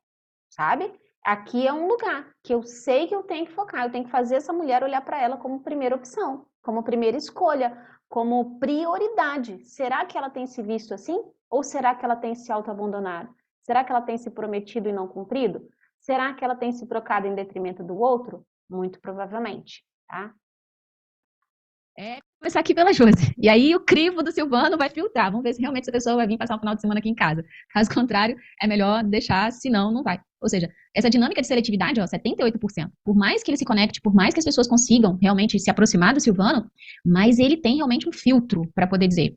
Speaker 1: sabe? Aqui é um lugar que eu sei que eu tenho que focar, eu tenho que fazer essa mulher olhar para ela como primeira opção, como primeira escolha, como prioridade. Será que ela tem se visto assim? Ou será que ela tem se auto-abandonado? Será que ela tem se prometido e não cumprido? Será que ela tem se trocado em detrimento do outro? Muito provavelmente, tá?
Speaker 2: Começar aqui pela Josi. E aí o crivo do Silvano vai filtrar. Vamos ver se realmente essa pessoa vai vir passar um final de semana aqui em casa. Caso contrário, é melhor deixar, senão não vai. Ou seja, essa dinâmica de seletividade, ó, 78%. Por mais que ele se conecte, por mais que as pessoas consigam realmente se aproximar do Silvano, mas ele tem realmente um filtro para poder dizer,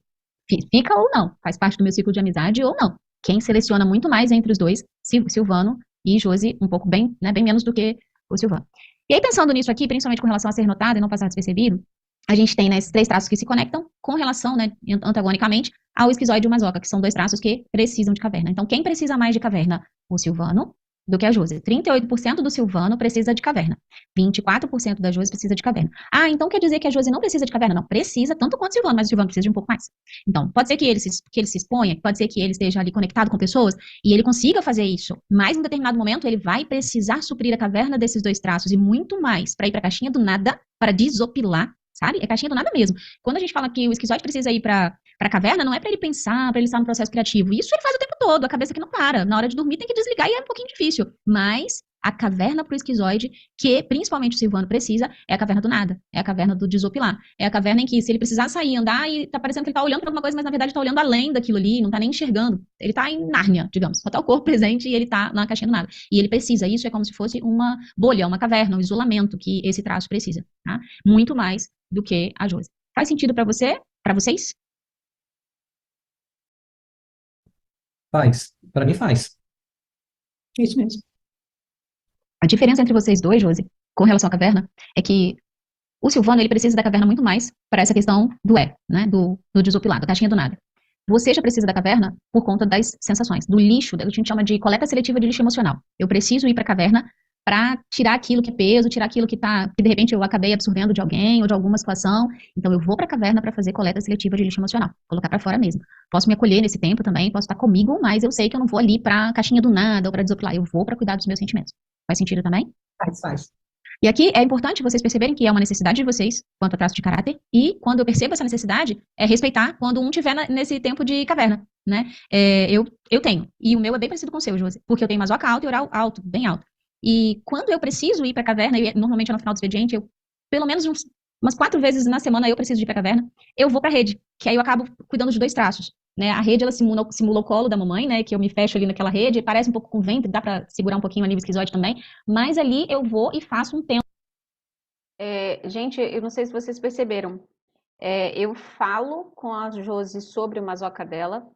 Speaker 2: fica ou não, faz parte do meu ciclo de amizade ou não. Quem seleciona muito mais entre os dois, Silvano e Josi, um pouco bem, né, bem menos do que o Silvano. E aí, pensando nisso aqui, principalmente com relação a ser notado e não passar despercebido, a gente tem, né, esses 3 traços que se conectam com relação, né, antagonicamente ao esquizoide e o masoca, que são 2 traços que precisam de caverna. Então, quem precisa mais de caverna? O Silvano, do que a Josi. 38% do Silvano precisa de caverna. 24% da Josi precisa de caverna. Ah, então quer dizer que a Josi não precisa de caverna? Não, precisa tanto quanto o Silvano, mas o Silvano precisa de um pouco mais. Então, pode ser que ele se exponha, pode ser que ele esteja ali conectado com pessoas e ele consiga fazer isso, mas em determinado momento ele vai precisar suprir a caverna desses dois traços e muito mais para ir para a caixinha do nada, para desopilar, sabe? É caixinha do nada mesmo. Quando a gente fala que o esquizoide precisa ir para a caverna, não é para ele pensar, para ele estar no processo criativo. Isso ele faz o tempo todo, a cabeça que não para. Na hora de dormir tem que desligar e é um pouquinho difícil. Mas a caverna para o esquizoide, que principalmente o Silvano precisa, é a caverna do nada. É a caverna do desopilar. É a caverna em que, se ele precisar sair, andar, e tá parecendo que ele tá olhando para alguma coisa, mas na verdade tá olhando além daquilo ali, não tá nem enxergando. Ele tá em Nárnia, digamos. Só tá o corpo presente e ele tá na caixinha do nada. E ele precisa. Isso é como se fosse uma bolha, uma caverna, um isolamento que esse traço precisa. Tá? Muito mais do que a Josi. Faz sentido para você? Para vocês?
Speaker 3: Faz. Para mim faz.
Speaker 4: Isso mesmo.
Speaker 2: A diferença entre vocês dois, Josi, com relação à caverna, é que o Silvano, ele precisa da caverna muito mais para essa questão do né, do desopilado, da caixinha do nada. Você já precisa da caverna por conta das sensações, do lixo, que a gente chama de coleta seletiva de lixo emocional. Eu preciso ir para a caverna para tirar aquilo que é peso, tirar aquilo que de repente eu acabei absorvendo de alguém ou de alguma situação. Então eu vou para a caverna para fazer coleta seletiva de lixo emocional, colocar para fora mesmo. Posso me acolher nesse tempo também, posso estar comigo, mas eu sei que eu não vou ali para a caixinha do nada ou para desopilar, eu vou para cuidar dos meus sentimentos. Faz sentido também?
Speaker 4: Faz.
Speaker 2: E aqui é importante vocês perceberem que é uma necessidade de vocês, quanto a traço de caráter, e quando eu percebo essa necessidade, é respeitar quando um tiver nesse tempo de caverna, né? Eu tenho, e o meu é bem parecido com o seu, Josi, porque eu tenho masoca alta e oral alto, bem alto. E quando eu preciso ir para a caverna, e normalmente é no final do expediente, pelo menos umas 4 vezes na semana eu preciso ir para a caverna, eu vou para a rede, que aí eu acabo cuidando de dois traços. Né, a rede, ela simula o colo da mamãe, né, que eu me fecho ali naquela rede, parece um pouco com o ventre, dá para segurar um pouquinho a nível esquizoide também, mas ali eu vou e faço um tempo.
Speaker 1: Gente, eu não sei se vocês perceberam, eu falo com a Josi sobre o masoca dela,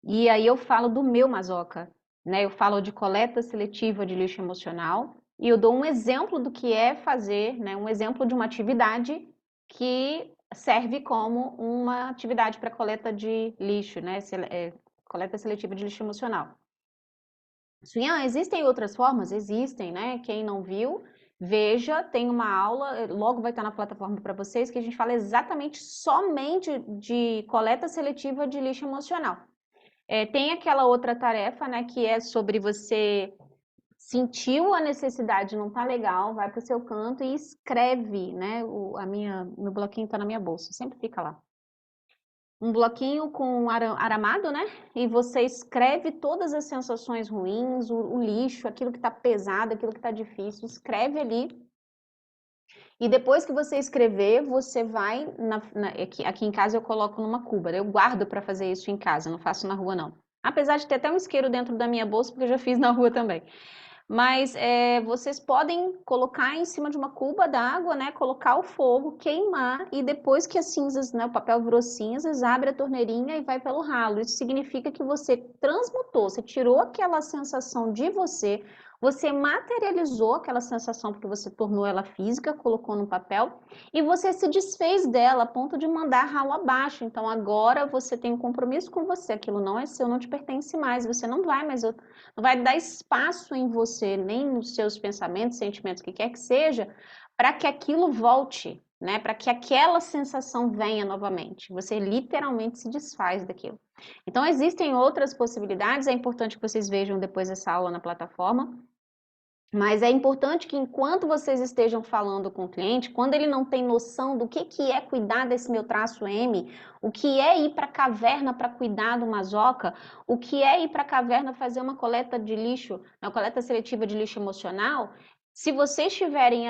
Speaker 1: e aí eu falo do meu masoca, né? Eu falo de coleta seletiva de lixo emocional, e eu dou um exemplo do que é fazer, né? Um exemplo de uma atividade que serve como uma atividade para coleta de lixo, né? Coleta seletiva de lixo emocional. Suyan, existem outras formas? Existem, né? Quem não viu, veja, tem uma aula, logo vai estar na plataforma para vocês, que a gente fala exatamente somente de coleta seletiva de lixo emocional. Tem aquela outra tarefa, né, que é sobre você sentiu a necessidade, não tá legal, vai para o seu canto e escreve, né? Meu bloquinho está na minha bolsa, sempre fica lá. Um bloquinho com aramado, né? E você escreve todas as sensações ruins, o lixo, aquilo que está pesado, aquilo que está difícil, escreve ali. E depois que você escrever, você vai aqui em casa eu coloco numa cuba. Eu guardo para fazer isso em casa, não faço na rua não. Apesar de ter até um isqueiro dentro da minha bolsa, porque eu já fiz na rua também. Mas vocês podem colocar em cima de uma cuba d'água, né? Colocar o fogo, queimar e depois que as cinzas, né? O papel virou cinzas, abre a torneirinha e vai pelo ralo. Isso significa que você transmutou, você tirou aquela sensação de você, você materializou aquela sensação porque você tornou ela física, colocou no papel e você se desfez dela a ponto de mandar ralo abaixo. Então agora você tem um compromisso com você, aquilo não é seu, não te pertence mais, você não vai dar espaço em você, nem nos seus pensamentos, sentimentos, o que quer que seja, para que aquilo volte, né? Para que aquela sensação venha novamente. Você literalmente se desfaz daquilo. Então, existem outras possibilidades, é importante que vocês vejam depois essa aula na plataforma. Mas é importante que enquanto vocês estejam falando com o cliente, quando ele não tem noção do que é cuidar desse meu traço M, o que é ir para a caverna para cuidar do masoca, o que é ir para a caverna fazer uma coleta de lixo, uma coleta seletiva de lixo emocional, se vocês tiverem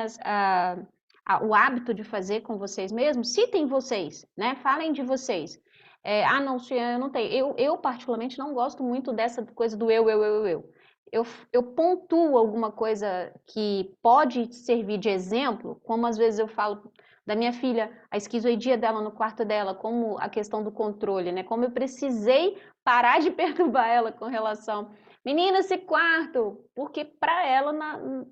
Speaker 1: o hábito de fazer com vocês mesmos, citem vocês, né? Falem de vocês. Não, eu não tenho. Eu particularmente não gosto muito dessa coisa do eu. Eu pontuo alguma coisa que pode servir de exemplo, como às vezes eu falo da minha filha, a esquizoidia dela no quarto dela, como a questão do controle, né? Como eu precisei parar de perturbar ela com relação. Menina, esse quarto, porque para ela,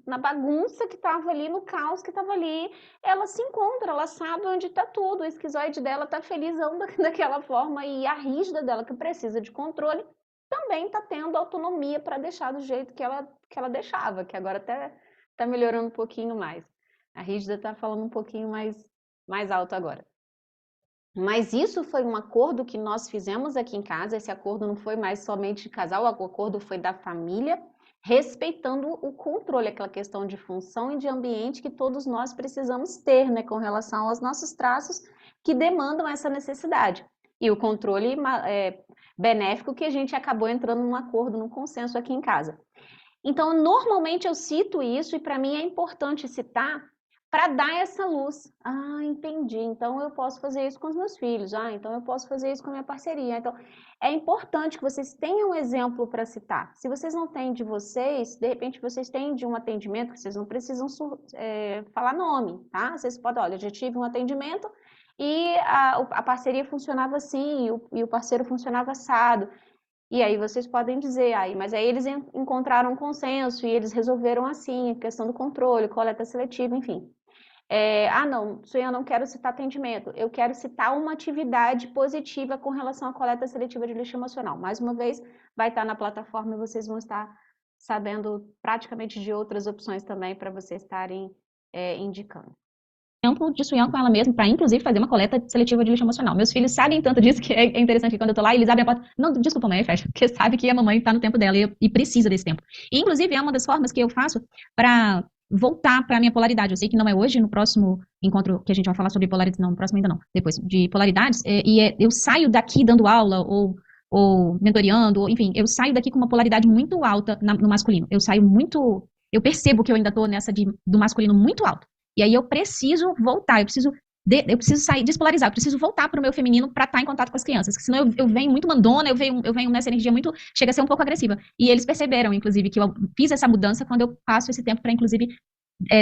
Speaker 1: na bagunça que estava ali, no caos que estava ali, ela se encontra, ela sabe onde está tudo, a esquizoide dela está felizão daquela forma, e a rígida dela, que precisa de controle, também está tendo autonomia para deixar do jeito que ela deixava, que agora até está melhorando um pouquinho mais. A Rígida está falando um pouquinho mais alto agora. Mas isso foi um acordo que nós fizemos aqui em casa. Esse acordo não foi mais somente de casal, o acordo foi da família, respeitando o controle, aquela questão de função e de ambiente que todos nós precisamos ter, né, com relação aos nossos traços que demandam essa necessidade. E o controle benéfico que a gente acabou entrando num acordo, num consenso aqui em casa. Então, normalmente eu cito isso e para mim é importante citar para dar essa luz. Ah, entendi. Então eu posso fazer isso com os meus filhos. Ah, então eu posso fazer isso com a minha parceria. Então é importante que vocês tenham um exemplo para citar. Se vocês não têm de vocês, de repente vocês têm de um atendimento que vocês não precisam falar nome, tá? Vocês podem, olha, eu já tive um atendimento e a parceria funcionava assim e o parceiro funcionava assado. E aí vocês podem dizer, mas aí eles encontraram um consenso e eles resolveram assim, a questão do controle, coleta seletiva, enfim. Não, eu não quero citar atendimento, eu quero citar uma atividade positiva com relação à coleta seletiva de lixo emocional. Mais uma vez, vai estar na plataforma e vocês vão estar sabendo praticamente de outras opções também para vocês estarem indicando.
Speaker 2: Exemplo de Suyan com ela mesma, para inclusive fazer uma coleta seletiva de lixo emocional. Meus filhos sabem tanto disso que é interessante que quando eu tô lá, eles abrem a porta. Não, desculpa, mãe, fecha, porque sabe que a mamãe tá no tempo dela e precisa desse tempo. E, inclusive, é uma das formas que eu faço para voltar para a minha polaridade. Eu sei que não é hoje, no próximo encontro que a gente vai falar sobre polaridades, não, no próximo ainda não, depois, de polaridades, eu saio daqui dando aula ou mentoreando, ou, enfim, eu saio daqui com uma polaridade muito alta no masculino. Eu percebo que eu ainda tô nessa do masculino muito alto. E aí eu preciso voltar, eu preciso sair, despolarizar, eu preciso voltar para o meu feminino para estar em contato com as crianças, porque senão eu venho muito mandona, eu venho nessa energia muito, chega a ser um pouco agressiva. E eles perceberam, inclusive, que eu fiz essa mudança quando eu passo esse tempo para, inclusive,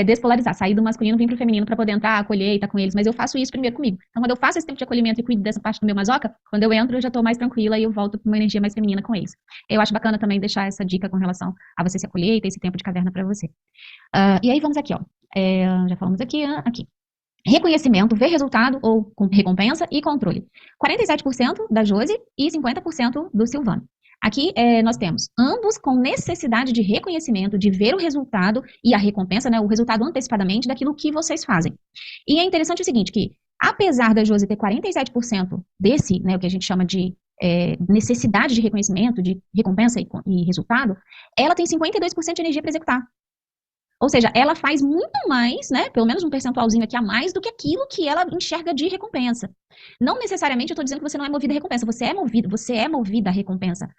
Speaker 2: despolarizar, sair do masculino, vir pro feminino para poder entrar, acolher e estar com eles, mas eu faço isso primeiro comigo. Então, quando eu faço esse tempo de acolhimento e cuido dessa parte do meu masoca, quando eu entro, eu já tô mais tranquila e eu volto para uma energia mais feminina com eles. Eu acho bacana também deixar essa dica com relação a você se acolher e ter esse tempo de caverna para você. E aí, vamos aqui, ó. Já falamos aqui. Reconhecimento, ver resultado ou recompensa e controle. 47% da Josi e 50% do Silvano. Aqui nós temos ambos com necessidade de reconhecimento, de ver o resultado e a recompensa, né, o resultado antecipadamente daquilo que vocês fazem. E é interessante o seguinte, que apesar da Josi ter 47% desse, né, o que a gente chama de necessidade de reconhecimento, de recompensa e resultado, ela tem 52% de energia para executar. Ou seja, ela faz muito mais, né, pelo menos um percentualzinho aqui a mais, do que aquilo que ela enxerga de recompensa. Não necessariamente eu estou dizendo que você não é movida a recompensa, você é movida a recompensa.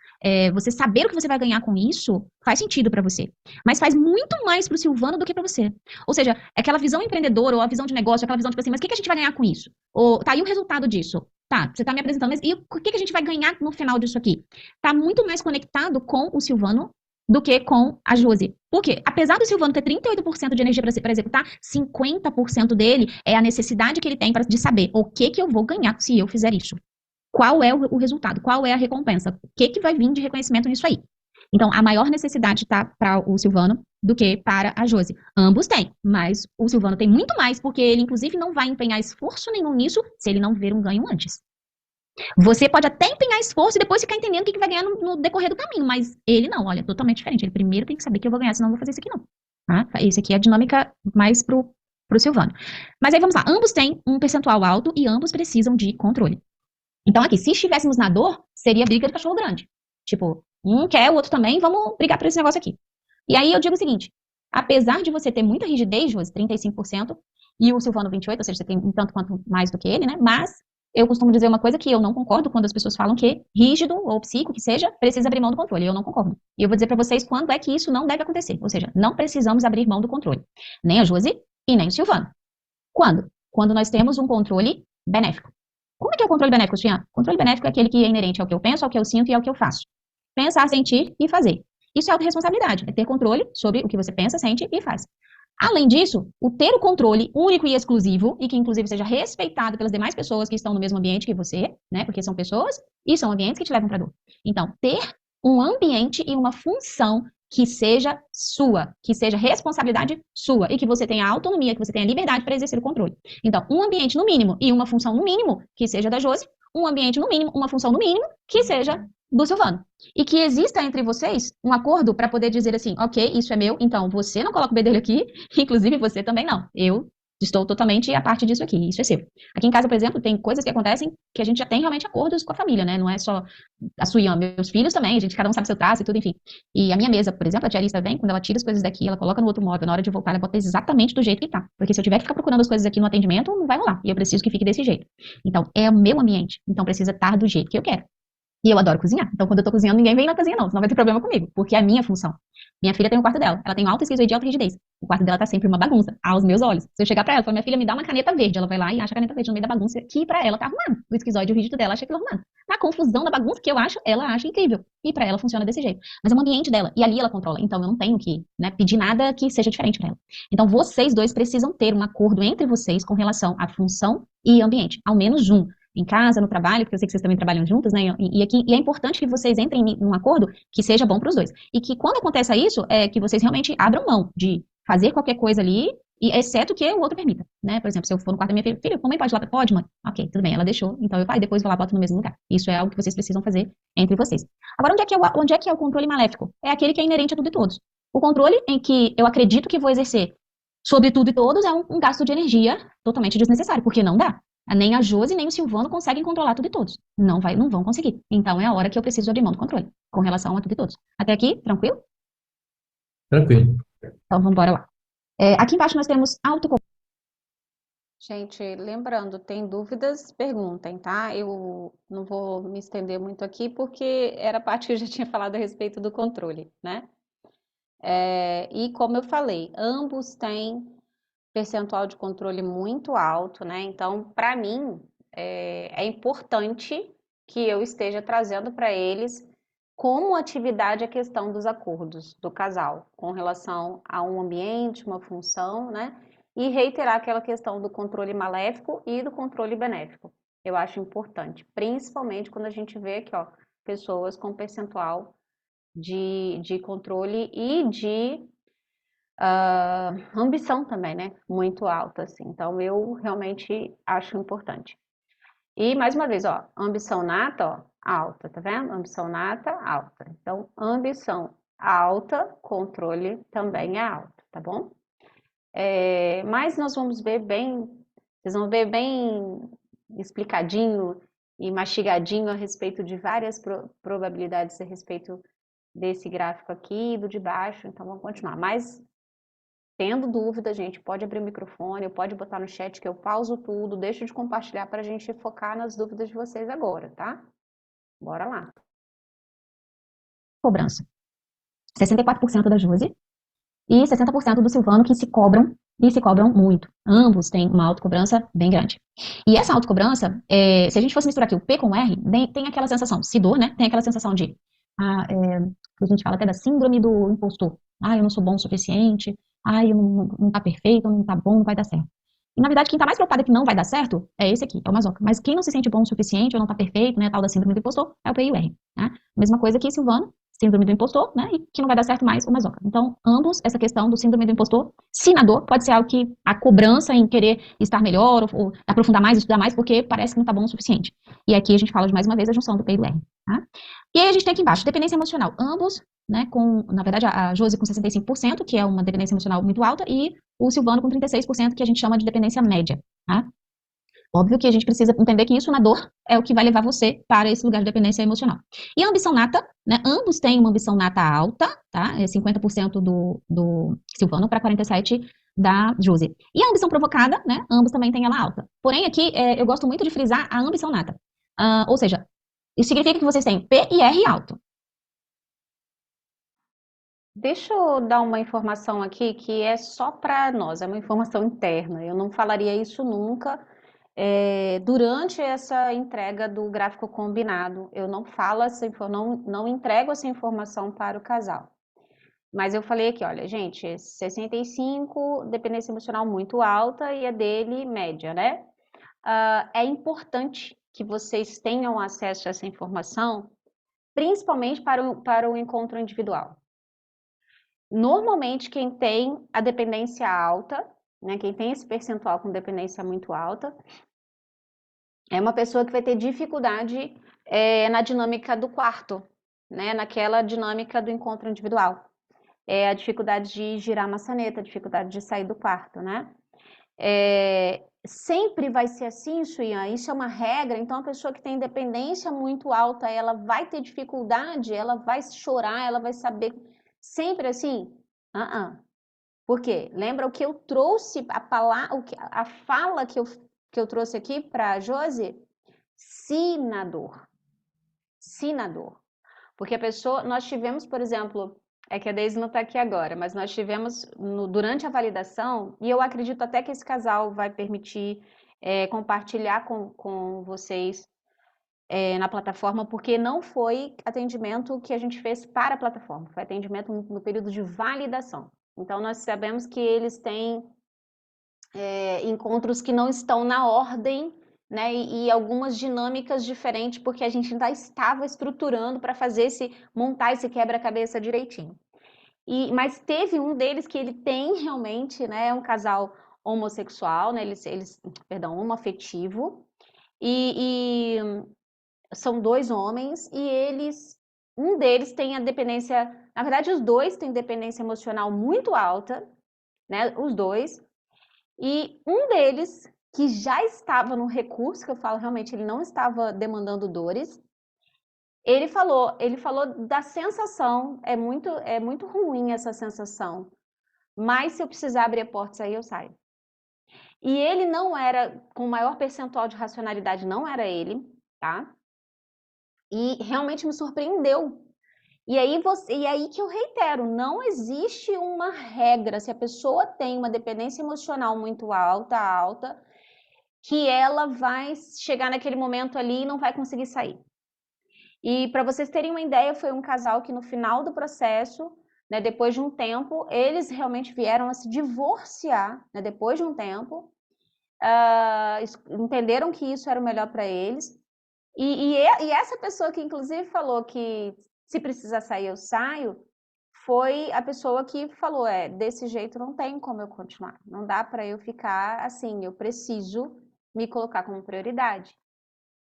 Speaker 2: Você saber o que você vai ganhar com isso faz sentido para você. Mas faz muito mais para o Silvano do que para você. Ou seja, aquela visão empreendedora ou a visão de negócio, aquela visão tipo assim, mas o que a gente vai ganhar com isso? Ou, tá, e o resultado disso? Tá, você está me apresentando, mas e o que a gente vai ganhar no final disso aqui? Tá muito mais conectado com o Silvano do que com a Josi. Por quê? Apesar do Silvano ter 38% de energia para executar, 50% dele é a necessidade que ele tem de saber o que eu vou ganhar se eu fizer isso. Qual é o resultado? Qual é a recompensa? O que vai vir de reconhecimento nisso aí? Então, a maior necessidade está para o Silvano do que para a Josi. Ambos têm, mas o Silvano tem muito mais, porque ele, inclusive, não vai empenhar esforço nenhum nisso se ele não ver um ganho antes. Você pode até empenhar esforço e depois ficar entendendo o que vai ganhar no decorrer do caminho, mas ele não, olha, totalmente diferente. Ele primeiro tem que saber que eu vou ganhar, senão eu vou fazer isso aqui não. Tá? Esse aqui é a dinâmica mais pro Silvano. Mas aí vamos lá, ambos têm um percentual alto e ambos precisam de controle. Então aqui, se estivéssemos na dor, seria briga de cachorro grande. Tipo, um quer, o outro também, vamos brigar por esse negócio aqui. E aí eu digo o seguinte, apesar de você ter muita rigidez, Josi, 35%, e o Silvano 28%, ou seja, você tem um tanto quanto mais do que ele, né, mas eu costumo dizer uma coisa que eu não concordo quando as pessoas falam que rígido ou psíquico, que seja, precisa abrir mão do controle. Eu não concordo. E eu vou dizer para vocês quando é que isso não deve acontecer. Ou seja, não precisamos abrir mão do controle. Nem a Josi e nem o Silvano. Quando? Quando nós temos um controle benéfico. Como é que é o controle benéfico, Tian? O controle benéfico é aquele que é inerente ao que eu penso, ao que eu sinto e ao que eu faço. Pensar, sentir e fazer. Isso é autorresponsabilidade. É ter controle sobre o que você pensa, sente e faz. Além disso, ter o controle único e exclusivo, e que inclusive seja respeitado pelas demais pessoas que estão no mesmo ambiente que você, né? Porque são pessoas e são ambientes que te levam para dor. Então, ter um ambiente e uma função que seja sua, que seja responsabilidade sua, e que você tenha autonomia, que você tenha liberdade para exercer o controle. Então, um ambiente no mínimo e uma função no mínimo que seja da Josi, um ambiente no mínimo, uma função no mínimo que seja do Silvano. E que exista entre vocês um acordo para poder dizer assim, ok, isso é meu, então você não coloca o bedelho aqui, inclusive você também não. Eu estou totalmente a parte disso aqui, isso é seu. Aqui em casa, por exemplo, tem coisas que acontecem que a gente já tem realmente acordos com a família, né? Não é só a sua e a meus filhos também, a gente, cada um sabe seu traço e tudo, enfim. E a minha mesa, por exemplo, a tia Alice vem, quando ela tira as coisas daqui, ela coloca no outro móvel, na hora de voltar, ela bota exatamente do jeito que tá. Porque se eu tiver que ficar procurando as coisas aqui no atendimento, não vai rolar. E eu preciso que fique desse jeito. Então, é o meu ambiente. Então, precisa estar do jeito que eu quero. E eu adoro cozinhar. Então, quando eu tô cozinhando, ninguém vem na cozinha, não. Senão vai ter problema comigo. Porque é a minha função. Minha filha tem o quarto dela. Ela tem um alto esquizoide de alta rigidez. O quarto dela tá sempre uma bagunça, aos meus olhos. Se eu chegar pra ela e falar, minha filha, me dá uma caneta verde. Ela vai lá e acha a caneta verde no meio da bagunça, que pra ela tá arrumado. O esquizoide rígido dela acha aquilo arrumado. Na confusão da bagunça que eu acho, ela acha incrível. E pra ela funciona desse jeito. Mas é um ambiente dela. E ali ela controla. Então, eu não tenho que, né, pedir nada que seja diferente pra ela. Então, vocês dois precisam ter um acordo entre vocês com relação à função e ambiente. Ao menos um em casa, no trabalho, porque eu sei que vocês também trabalham juntos, né? E é importante que vocês entrem em um acordo que seja bom para os dois. E que quando aconteça isso, é que vocês realmente abram mão de fazer qualquer coisa ali, e exceto que o outro permita, né? Por exemplo, se eu for no quarto da minha filha, filha, mamãe pode ir lá? Pode, mãe. Ok, tudo bem, ela deixou. Então eu pai, depois vou lá, boto no mesmo lugar. Isso é algo que vocês precisam fazer entre vocês. Agora, onde é que é o controle maléfico? É aquele que é inerente a tudo e todos. O controle em que eu acredito que vou exercer sobre tudo e todos é um gasto de energia totalmente desnecessário, porque não dá. Nem a Josi, nem o Silvano conseguem controlar tudo e todos. Não vão conseguir. Então é a hora que eu preciso abrir mão do controle com relação a tudo e todos. Até aqui, tranquilo?
Speaker 3: Tranquilo.
Speaker 2: Então vamos embora lá. Aqui embaixo nós temos autocontrole.
Speaker 1: Gente, lembrando, tem dúvidas, perguntem, tá? Eu não vou me estender muito aqui porque era a parte que eu já tinha falado a respeito do controle, né? E como eu falei, ambos têm percentual de controle muito alto, né? Então, para mim, é importante que eu esteja trazendo para eles como atividade a questão dos acordos do casal, com relação a um ambiente, uma função, né? E reiterar aquela questão do controle maléfico e do controle benéfico. Eu acho importante, principalmente quando a gente vê aqui, ó, pessoas com percentual de controle e de ambição também, né? Muito alta, assim. Então, eu realmente acho importante. E, mais uma vez, ó, ambição nata, ó, alta, tá vendo? Ambição nata, alta. Então, ambição alta, controle também é alto, tá bom? Mas nós vamos ver bem, vocês vão ver bem explicadinho e mastigadinho a respeito de várias probabilidades a respeito desse gráfico aqui e do de baixo, então vamos continuar. Mas tendo dúvida, gente, pode abrir o microfone, pode botar no chat que eu pauso tudo, deixo de compartilhar para a gente focar nas dúvidas de vocês agora, tá? Bora lá.
Speaker 2: Cobrança. 64% da Josi e 60% do Silvano que se cobram e se cobram muito. Ambos têm uma autocobrança bem grande. E essa autocobrança, se a gente fosse misturar aqui o P com o R, tem aquela sensação, se dor, né? Tem aquela sensação de, que a gente fala até da síndrome do impostor. Eu não sou bom o suficiente, eu não tá perfeito, não tá bom, não vai dar certo. E, na verdade, quem tá mais preocupado que não vai dar certo é esse aqui, é o masoca. Mas quem não se sente bom o suficiente ou não tá perfeito, né, tal da síndrome do impostor, é o P e o R, né? Mesma coisa que Silvano, síndrome do impostor, né, e que não vai dar certo mais o masoca. Então, ambos, essa questão do síndrome do impostor, se na dor, pode ser algo que a cobrança em querer estar melhor ou aprofundar mais, estudar mais, porque parece que não tá bom o suficiente. E aqui a gente fala de mais uma vez a junção do P e do R, tá? E aí a gente tem aqui embaixo, dependência emocional. Ambos, né, na verdade, a Josi com 65%, que é uma dependência emocional muito alta, e o Silvano com 36%, que a gente chama de dependência média, tá? Óbvio que a gente precisa entender que isso na dor é o que vai levar você para esse lugar de dependência emocional. E a ambição nata, né? Ambos têm uma ambição nata alta, tá? 50% do Silvano para 47% da Josi. E a ambição provocada, né? Ambos também têm ela alta. Porém, aqui eu gosto muito de frisar a ambição nata. Ou seja, isso significa que vocês têm P e R alto.
Speaker 1: Deixa eu dar uma informação aqui que é só para nós, é uma informação interna. Eu não falaria isso nunca durante essa entrega do gráfico combinado. Eu não falo não entrego essa informação para o casal. Mas eu falei aqui, olha, gente, 65, dependência emocional muito alta e a dele média, né? É importante que vocês tenham acesso a essa informação, principalmente para o encontro individual. Normalmente, quem tem a dependência alta, né, quem tem esse percentual com dependência muito alta, é uma pessoa que vai ter dificuldade na dinâmica do quarto, né? Naquela dinâmica do encontro individual. A dificuldade de girar a maçaneta, a dificuldade de sair do quarto, né? Sempre vai ser assim, Suyan, isso é uma regra, então a pessoa que tem dependência muito alta, ela vai ter dificuldade, ela vai chorar, ela vai saber sempre assim? Por quê? Lembra o que eu trouxe, a fala que eu trouxe aqui para a Josi? Sinador. Porque a pessoa, nós tivemos, por exemplo, é que a Deise não está aqui agora, mas nós tivemos durante a validação, e eu acredito até que esse casal vai permitir compartilhar com vocês na plataforma, porque não foi atendimento que a gente fez para a plataforma, foi atendimento no período de validação. Então, nós sabemos que eles têm encontros que não estão na ordem, né, e algumas dinâmicas diferentes, porque a gente ainda estava estruturando para montar esse quebra-cabeça direitinho. Mas teve um deles que ele tem realmente, né, um casal homossexual, né, homoafetivo, e são 2 homens, e um deles tem a dependência, na verdade os dois têm dependência emocional muito alta, né, os dois, e um deles, que já estava no recurso, que eu falo realmente, ele não estava demandando dores, ele falou da sensação, é muito ruim essa sensação, mas se eu precisar abrir a porta e sair, eu saio. E ele não era, com o maior percentual de racionalidade, não era ele, tá? E realmente me surpreendeu. E aí que eu reitero, não existe uma regra, se a pessoa tem uma dependência emocional muito alta, que ela vai chegar naquele momento ali e não vai conseguir sair. E para vocês terem uma ideia, foi um casal que no final do processo, né, depois de um tempo, eles realmente vieram a se divorciar, né, depois de um tempo, entenderam que isso era o melhor para eles. E essa pessoa que inclusive falou que se precisar sair, eu saio, foi a pessoa que falou, desse jeito não tem como eu continuar, não dá para eu ficar assim, eu preciso me colocar como prioridade,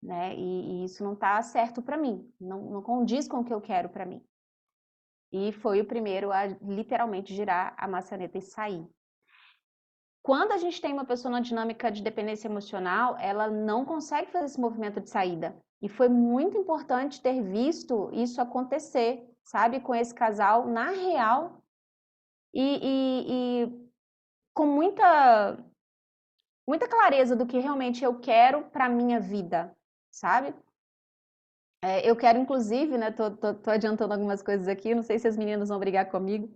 Speaker 1: né? E isso não está certo para mim, não condiz com o que eu quero para mim. E foi o primeiro a literalmente girar a maçaneta e sair. Quando a gente tem uma pessoa na dinâmica de dependência emocional, ela não consegue fazer esse movimento de saída. E foi muito importante ter visto isso acontecer, sabe, com esse casal na real e com muita clareza do que realmente eu quero para minha vida, sabe? Eu quero, inclusive, né, tô adiantando algumas coisas aqui, não sei se as meninas vão brigar comigo.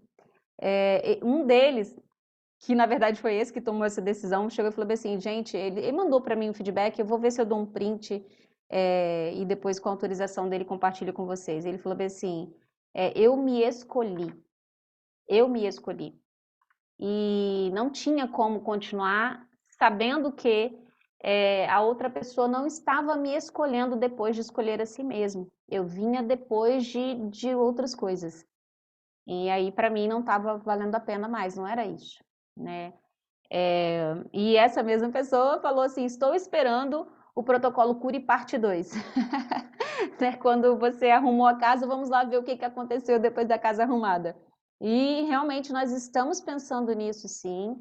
Speaker 1: Um deles, que na verdade foi esse que tomou essa decisão, chegou e falou assim, gente, ele mandou para mim um feedback, eu vou ver se eu dou um print e depois com a autorização dele compartilho com vocês. Ele falou assim, eu me escolhi, e não tinha como continuar sabendo que a outra pessoa não estava me escolhendo depois de escolher a si mesmo. Eu vinha depois de outras coisas. E aí, para mim, não estava valendo a pena mais, não era isso, né? E essa mesma pessoa falou assim, estou esperando o protocolo Cure parte 2. Né? Quando você arrumou a casa, vamos lá ver o que aconteceu depois da casa arrumada. E realmente nós estamos pensando nisso, sim.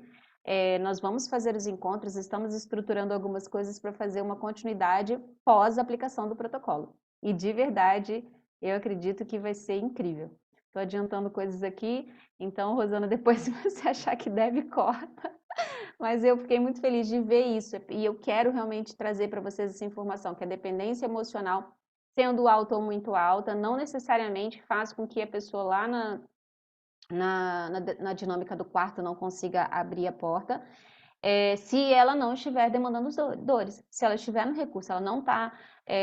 Speaker 1: Nós vamos fazer os encontros, estamos estruturando algumas coisas para fazer uma continuidade pós aplicação do protocolo. E de verdade, eu acredito que vai ser incrível. Estou adiantando coisas aqui, então, Rosana, depois se você achar que deve, corta. Mas eu fiquei muito feliz de ver isso e eu quero realmente trazer para vocês essa informação, que a dependência emocional, sendo alta ou muito alta, não necessariamente faz com que a pessoa lá na dinâmica do quarto não consiga abrir a porta, se ela não estiver demandando dores. Se ela estiver no recurso, ela não está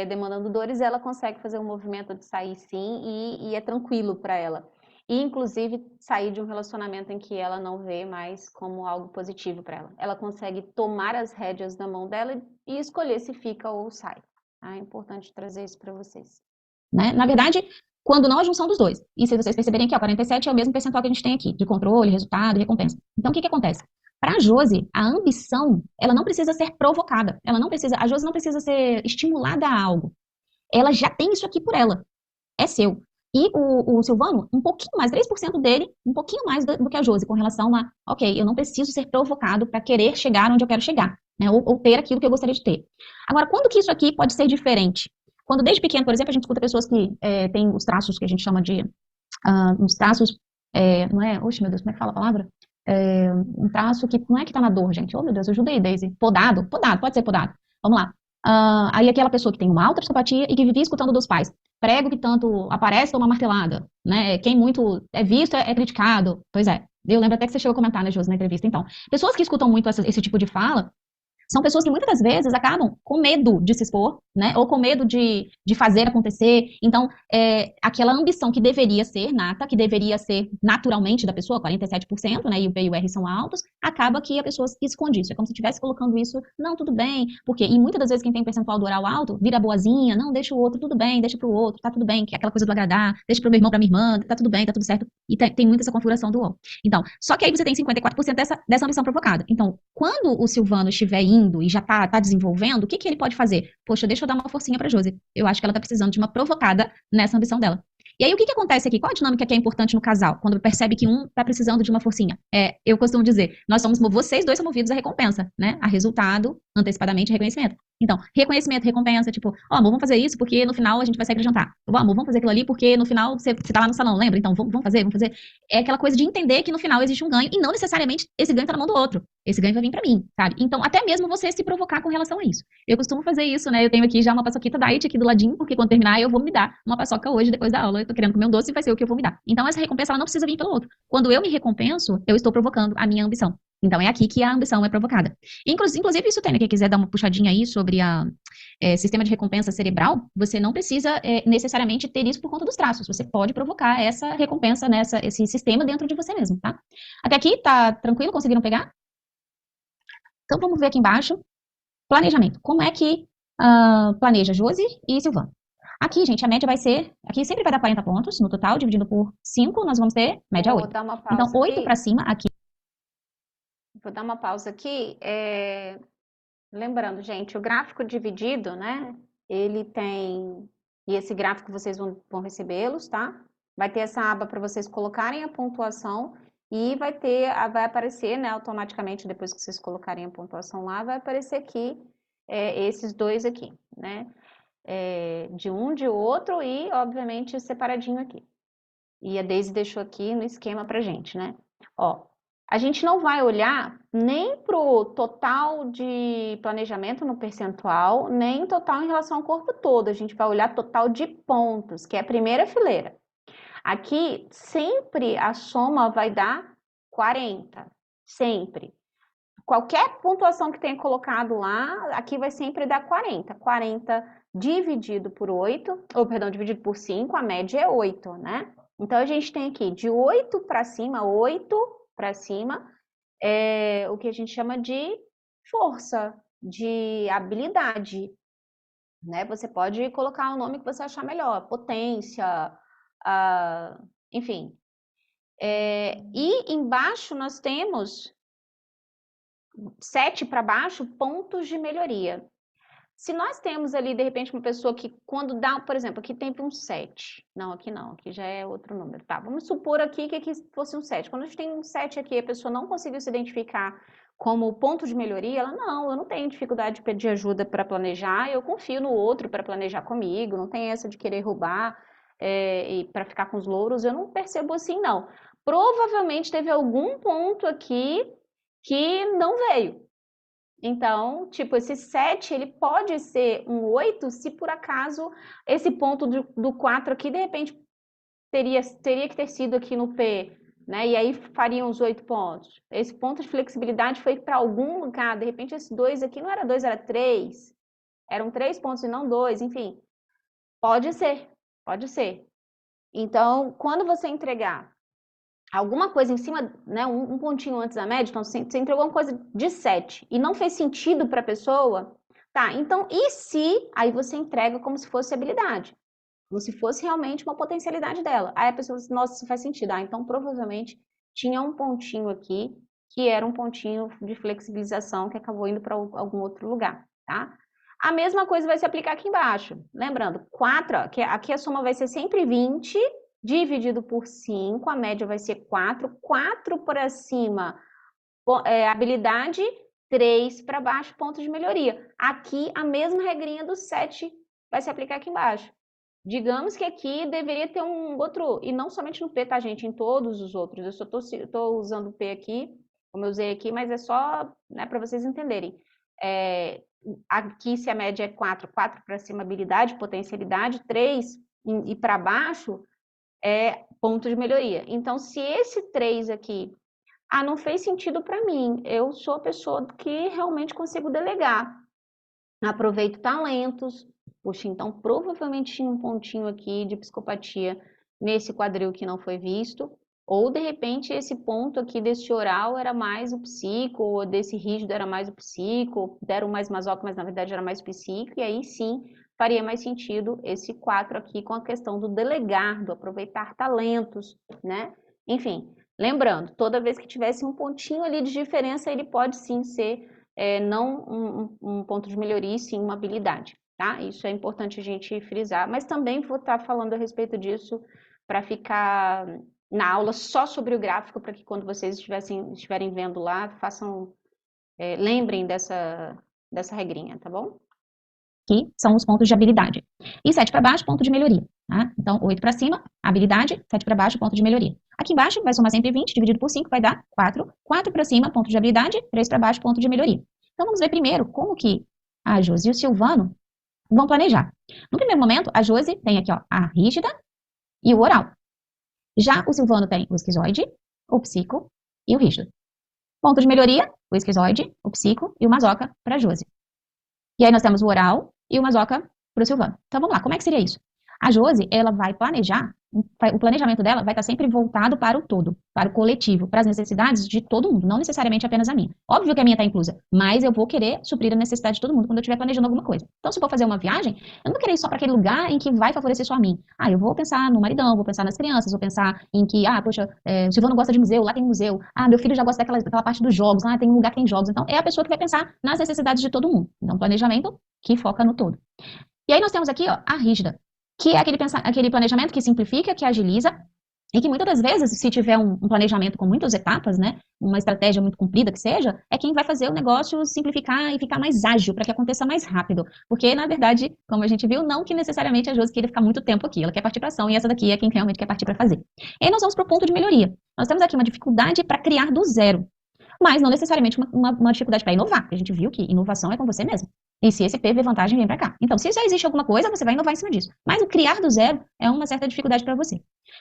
Speaker 1: demandando dores, ela consegue fazer um movimento de sair sim e é tranquilo para ela. E, inclusive, sair de um relacionamento em que ela não vê mais como algo positivo para ela. Ela consegue tomar as rédeas na mão dela e escolher se fica ou sai. É importante trazer isso para vocês.
Speaker 2: Né? Na verdade, quando não a junção dos dois. E se vocês perceberem aqui, 47 é o mesmo percentual que a gente tem aqui, de controle, resultado, recompensa. Então, o que acontece? Para a Josi, a ambição, ela não precisa ser provocada. A Josi não precisa ser estimulada a algo. ela já tem isso aqui por ela. É seu. E o Silvano, um pouquinho mais, 3% dele, um pouquinho mais do que a Josi, com relação a, ok, eu não preciso ser provocado para querer chegar onde eu quero chegar, né? Ou ter aquilo que eu gostaria de ter. Agora, quando que isso aqui pode ser diferente? Quando desde pequeno, por exemplo, a gente escuta pessoas que têm os traços que a gente chama de, uns traços, não é, oxe, meu Deus, como é que fala a palavra? Um traço que não é que tá na dor, gente. Oh, meu Deus, ajuda aí, Daisy. Podado, pode ser podado. Vamos lá. Aí aquela pessoa que tem uma alta psicopatia e que vivia escutando dos pais. Prego que tanto aparece toma martelada, né? Quem muito é visto é criticado. Pois é. Eu lembro até que você chegou a comentar, né, Josi, na entrevista. Então, pessoas que escutam muito esse tipo de fala são pessoas que muitas das vezes acabam com medo de se expor, né? Ou com medo de fazer acontecer. Então, aquela ambição que deveria ser nata, que deveria ser naturalmente da pessoa, 47%, né? E o P e o R são altos, acaba que a pessoa esconde isso. É como se estivesse colocando isso, não, tudo bem, porque, e muitas das vezes quem tem percentual do oral alto, vira boazinha, não, deixa o outro, tudo bem, deixa pro outro, tá tudo bem, que é aquela coisa do agradar, deixa pro meu irmão, pra minha irmã, tá tudo bem, tá tudo certo. E tem muito essa configuração do O. Então, só que aí você tem 54% dessa ambição provocada. Então, quando o Silvano estiver indo e já tá desenvolvendo, o que ele pode fazer? Poxa, deixa eu dar uma forcinha pra Josi. Eu acho que ela tá precisando de uma provocada nessa ambição dela. E aí, o que acontece aqui? Qual a dinâmica que é importante no casal? Quando percebe que um tá precisando de uma forcinha? Eu costumo dizer, vocês dois são movidos à recompensa, né? A resultado, antecipadamente, reconhecimento. Então, reconhecimento, recompensa, tipo, ó, amor, vamos fazer isso porque no final a gente vai sair pra jantar. Ó, amor, vamos fazer aquilo ali porque no final você tá lá no salão, lembra? Então, vamos fazer. É aquela coisa de entender que no final existe um ganho e não necessariamente esse ganho tá na mão do outro. Esse ganho vai vir pra mim, sabe? Então, até mesmo você se provocar com relação a isso. Eu costumo fazer isso, né? Eu tenho aqui já uma paçoquita diet aqui do ladinho, porque quando terminar eu vou me dar uma paçoca hoje, depois da aula. Eu tô querendo comer um doce e vai ser o que eu vou me dar. Então, essa recompensa, ela não precisa vir pelo outro. Quando eu me recompenso, eu estou provocando a minha ambição. Então, é aqui que a ambição é provocada. Inclusive isso, Tânia, quem quiser dar uma puxadinha aí sobre sistema de recompensa cerebral, você não precisa necessariamente ter isso por conta dos traços. Você pode provocar essa recompensa, esse sistema dentro de você mesmo, tá? Até aqui, tá tranquilo? Conseguiram pegar? Então, vamos ver aqui embaixo. Planejamento. Como é que planeja Josi e Silvano? Aqui, gente, a média vai ser... Aqui sempre vai dar 40 pontos no total, dividido por 5, nós vamos ter média
Speaker 1: Vou
Speaker 2: 8.
Speaker 1: dar uma
Speaker 2: Então,
Speaker 1: pausa
Speaker 2: 8
Speaker 1: aqui.
Speaker 2: para cima, aqui.
Speaker 1: Vou dar uma pausa aqui. Lembrando, gente, o gráfico dividido, né? Ele tem... E esse gráfico vocês vão recebê-los, tá? Vai ter essa aba para vocês colocarem a pontuação e vai aparecer, né, automaticamente, depois que vocês colocarem a pontuação lá, vai aparecer aqui esses dois aqui, né? De um, de outro e, obviamente, separadinho aqui. E a Daisy deixou aqui no esquema pra gente, né? Ó, a gente não vai olhar nem pro total de planejamento no percentual, nem total em relação ao corpo todo. A gente vai olhar total de pontos, que é a primeira fileira. Aqui, sempre a soma vai dar 40. Sempre. Qualquer pontuação que tenha colocado lá, aqui vai sempre dar 40. 40 dividido por 8, ou perdão, dividido por 5, a média é 8, né? Então, a gente tem aqui de 8 para cima, o que a gente chama de força, de habilidade, né? Você pode colocar o nome que você achar melhor, potência, enfim. E embaixo nós temos 7 para baixo, pontos de melhoria. Se nós temos ali, de repente, uma pessoa que quando dá, por exemplo, aqui tem um 7. Não, aqui já é outro número. Tá, vamos supor aqui que aqui fosse um 7. Quando a gente tem um 7 aqui e a pessoa não conseguiu se identificar como ponto de melhoria, ela, não, eu não tenho dificuldade de pedir ajuda para planejar, eu confio no outro para planejar comigo, não tem essa de querer roubar e para ficar com os louros, eu não percebo assim, não. Provavelmente teve algum ponto aqui que não veio. Então, tipo, esse 7, ele pode ser um 8 se por acaso esse ponto do 4 aqui, de repente, teria que ter sido aqui no P, né? E aí fariam os 8 pontos. Esse ponto de flexibilidade foi para algum lugar, de repente esse 2 aqui não era 2, era 3. Eram 3 pontos e não 2, enfim. Pode ser, pode ser. Então, quando você entregar alguma coisa em cima, né, um pontinho antes da média, então você entregou uma coisa de 7 e não fez sentido para a pessoa, tá, então e se aí você entrega como se fosse habilidade, como se fosse realmente uma potencialidade dela, aí a pessoa diz, nossa, isso faz sentido, então provavelmente tinha um pontinho aqui que era um pontinho de flexibilização que acabou indo para algum outro lugar, tá? A mesma coisa vai se aplicar aqui embaixo. Lembrando, 4, ó, aqui a soma vai ser sempre 20, dividido por 5, a média vai ser 4. 4 para cima, habilidade, 3 para baixo, ponto de melhoria. Aqui, a mesma regrinha do 7 vai se aplicar aqui embaixo. Digamos que aqui deveria ter um outro, e não somente no P, tá, gente? Em todos os outros. Eu só estou usando o P aqui, como eu usei aqui, mas é só, né, para vocês entenderem. Aqui, se a média é 4, 4 para cima, habilidade, potencialidade, 3 e para baixo é ponto de melhoria. Então, se esse 3 aqui, não fez sentido para mim, eu sou a pessoa que realmente consigo delegar. Aproveito talentos. Puxa, então provavelmente tinha um pontinho aqui de psicopatia nesse quadril que não foi visto, ou de repente esse ponto aqui desse oral era mais o psico, ou desse rígido era mais o psico, deram mais masoca, mas na verdade era mais psico, e aí sim faria mais sentido esse 4 aqui com a questão do delegar, do aproveitar talentos, né? Enfim, lembrando, toda vez que tivesse um pontinho ali de diferença, ele pode sim ser não um ponto de melhoria, e sim uma habilidade, tá? Isso é importante a gente frisar, mas também vou estar falando a respeito disso para ficar na aula só sobre o gráfico, para que quando vocês estiverem vendo lá, lembrem dessa regrinha, tá bom?
Speaker 2: Que são os pontos de habilidade. E 7 para baixo, ponto de melhoria. Tá? Então, 8 para cima, habilidade, 7 para baixo, ponto de melhoria. Aqui embaixo vai somar sempre 20, dividido por 5 vai dar 4. 4 para cima, ponto de habilidade, 3 para baixo, ponto de melhoria. Então, vamos ver primeiro como que a Josi e o Silvano vão planejar. No primeiro momento, a Josi tem aqui ó, a rígida e o oral. Já o Silvano tem o esquizoide, o psico e o rígido. Ponto de melhoria, o esquizoide, o psico e o masoca para a Josi. E aí nós temos o oral e o masoca para o Silvano. Então vamos lá, como é que seria isso? A Josi, ela vai planejar, o planejamento dela vai estar sempre voltado para o todo, para o coletivo, para as necessidades de todo mundo, não necessariamente apenas a minha. Óbvio que a minha está inclusa, mas eu vou querer suprir a necessidade de todo mundo quando eu estiver planejando alguma coisa. Então se eu for fazer uma viagem, eu não vou querer ir só para aquele lugar em que vai favorecer só a mim. Eu vou pensar no maridão, vou pensar nas crianças, vou pensar em que, poxa, o Silvano gosta de museu, lá tem museu. Meu filho já gosta daquela parte dos jogos, lá tem um lugar que tem jogos. Então é a pessoa que vai pensar nas necessidades de todo mundo. Então planejamento que foca no todo. E aí nós temos aqui, ó, a rígida, que é aquele planejamento que simplifica, que agiliza, e que muitas das vezes, se tiver um planejamento com muitas etapas, né, uma estratégia muito comprida que seja, é quem vai fazer o negócio simplificar e ficar mais ágil, para que aconteça mais rápido. Porque, na verdade, como a gente viu, não que necessariamente a Josi queira ficar muito tempo aqui, ela quer partir para ação, e essa daqui é quem realmente quer partir para fazer. E aí nós vamos para o ponto de melhoria. Nós temos aqui uma dificuldade para criar do zero, mas não necessariamente uma dificuldade para inovar, porque a gente viu que inovação é com você mesmo. E se esse P vê vantagem, vem para cá. Então, se já existe alguma coisa, você vai inovar em cima disso. Mas o criar do zero é uma certa dificuldade para você.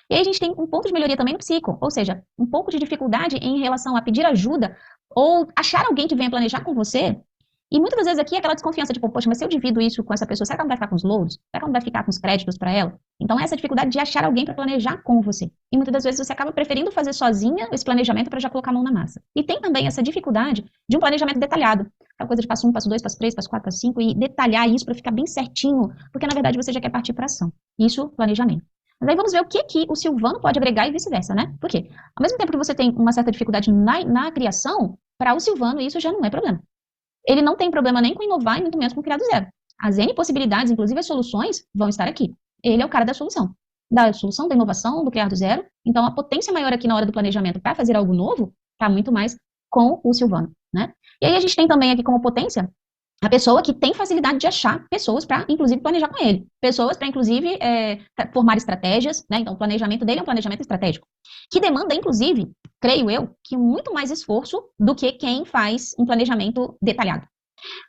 Speaker 2: E aí a gente tem um ponto de melhoria também no psico, ou seja, um pouco de dificuldade em relação a pedir ajuda ou achar alguém que venha planejar com você. E muitas das vezes aqui é aquela desconfiança, tipo, poxa, mas se eu divido isso com essa pessoa, será que ela não vai ficar com os louros? Será que ela não vai ficar com os créditos para ela? Então, essa dificuldade de achar alguém para planejar com você. E muitas das vezes você acaba preferindo fazer sozinha esse planejamento para já colocar a mão na massa. E tem também essa dificuldade de um planejamento detalhado. Aquela coisa de passo 1, passo 2, passo 3, passo 4, passo 5, e detalhar isso para ficar bem certinho, porque na verdade você já quer partir para ação. Isso, planejamento. Mas aí vamos ver o que o Silvano pode agregar e vice-versa, né? Por quê? Ao mesmo tempo que você tem uma certa dificuldade na criação, para o Silvano isso já não é problema. Ele não tem problema nem com inovar e muito menos com criar do zero. As N possibilidades, inclusive as soluções, vão estar aqui. Ele é o cara da solução, da inovação, do criar do zero. Então, a potência maior aqui na hora do planejamento para fazer algo novo está muito mais com o Silvano, né? E aí a gente tem também aqui como potência a pessoa que tem facilidade de achar pessoas para, inclusive, planejar com ele. Pessoas para, inclusive, formar estratégias, né? Então, o planejamento dele é um planejamento estratégico. Que demanda, inclusive, creio eu, que muito mais esforço do que quem faz um planejamento detalhado.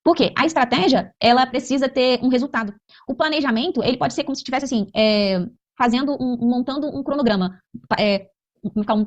Speaker 2: Por quê? A estratégia, ela precisa ter um resultado. O planejamento, ele pode ser como se estivesse, assim, montando um cronograma,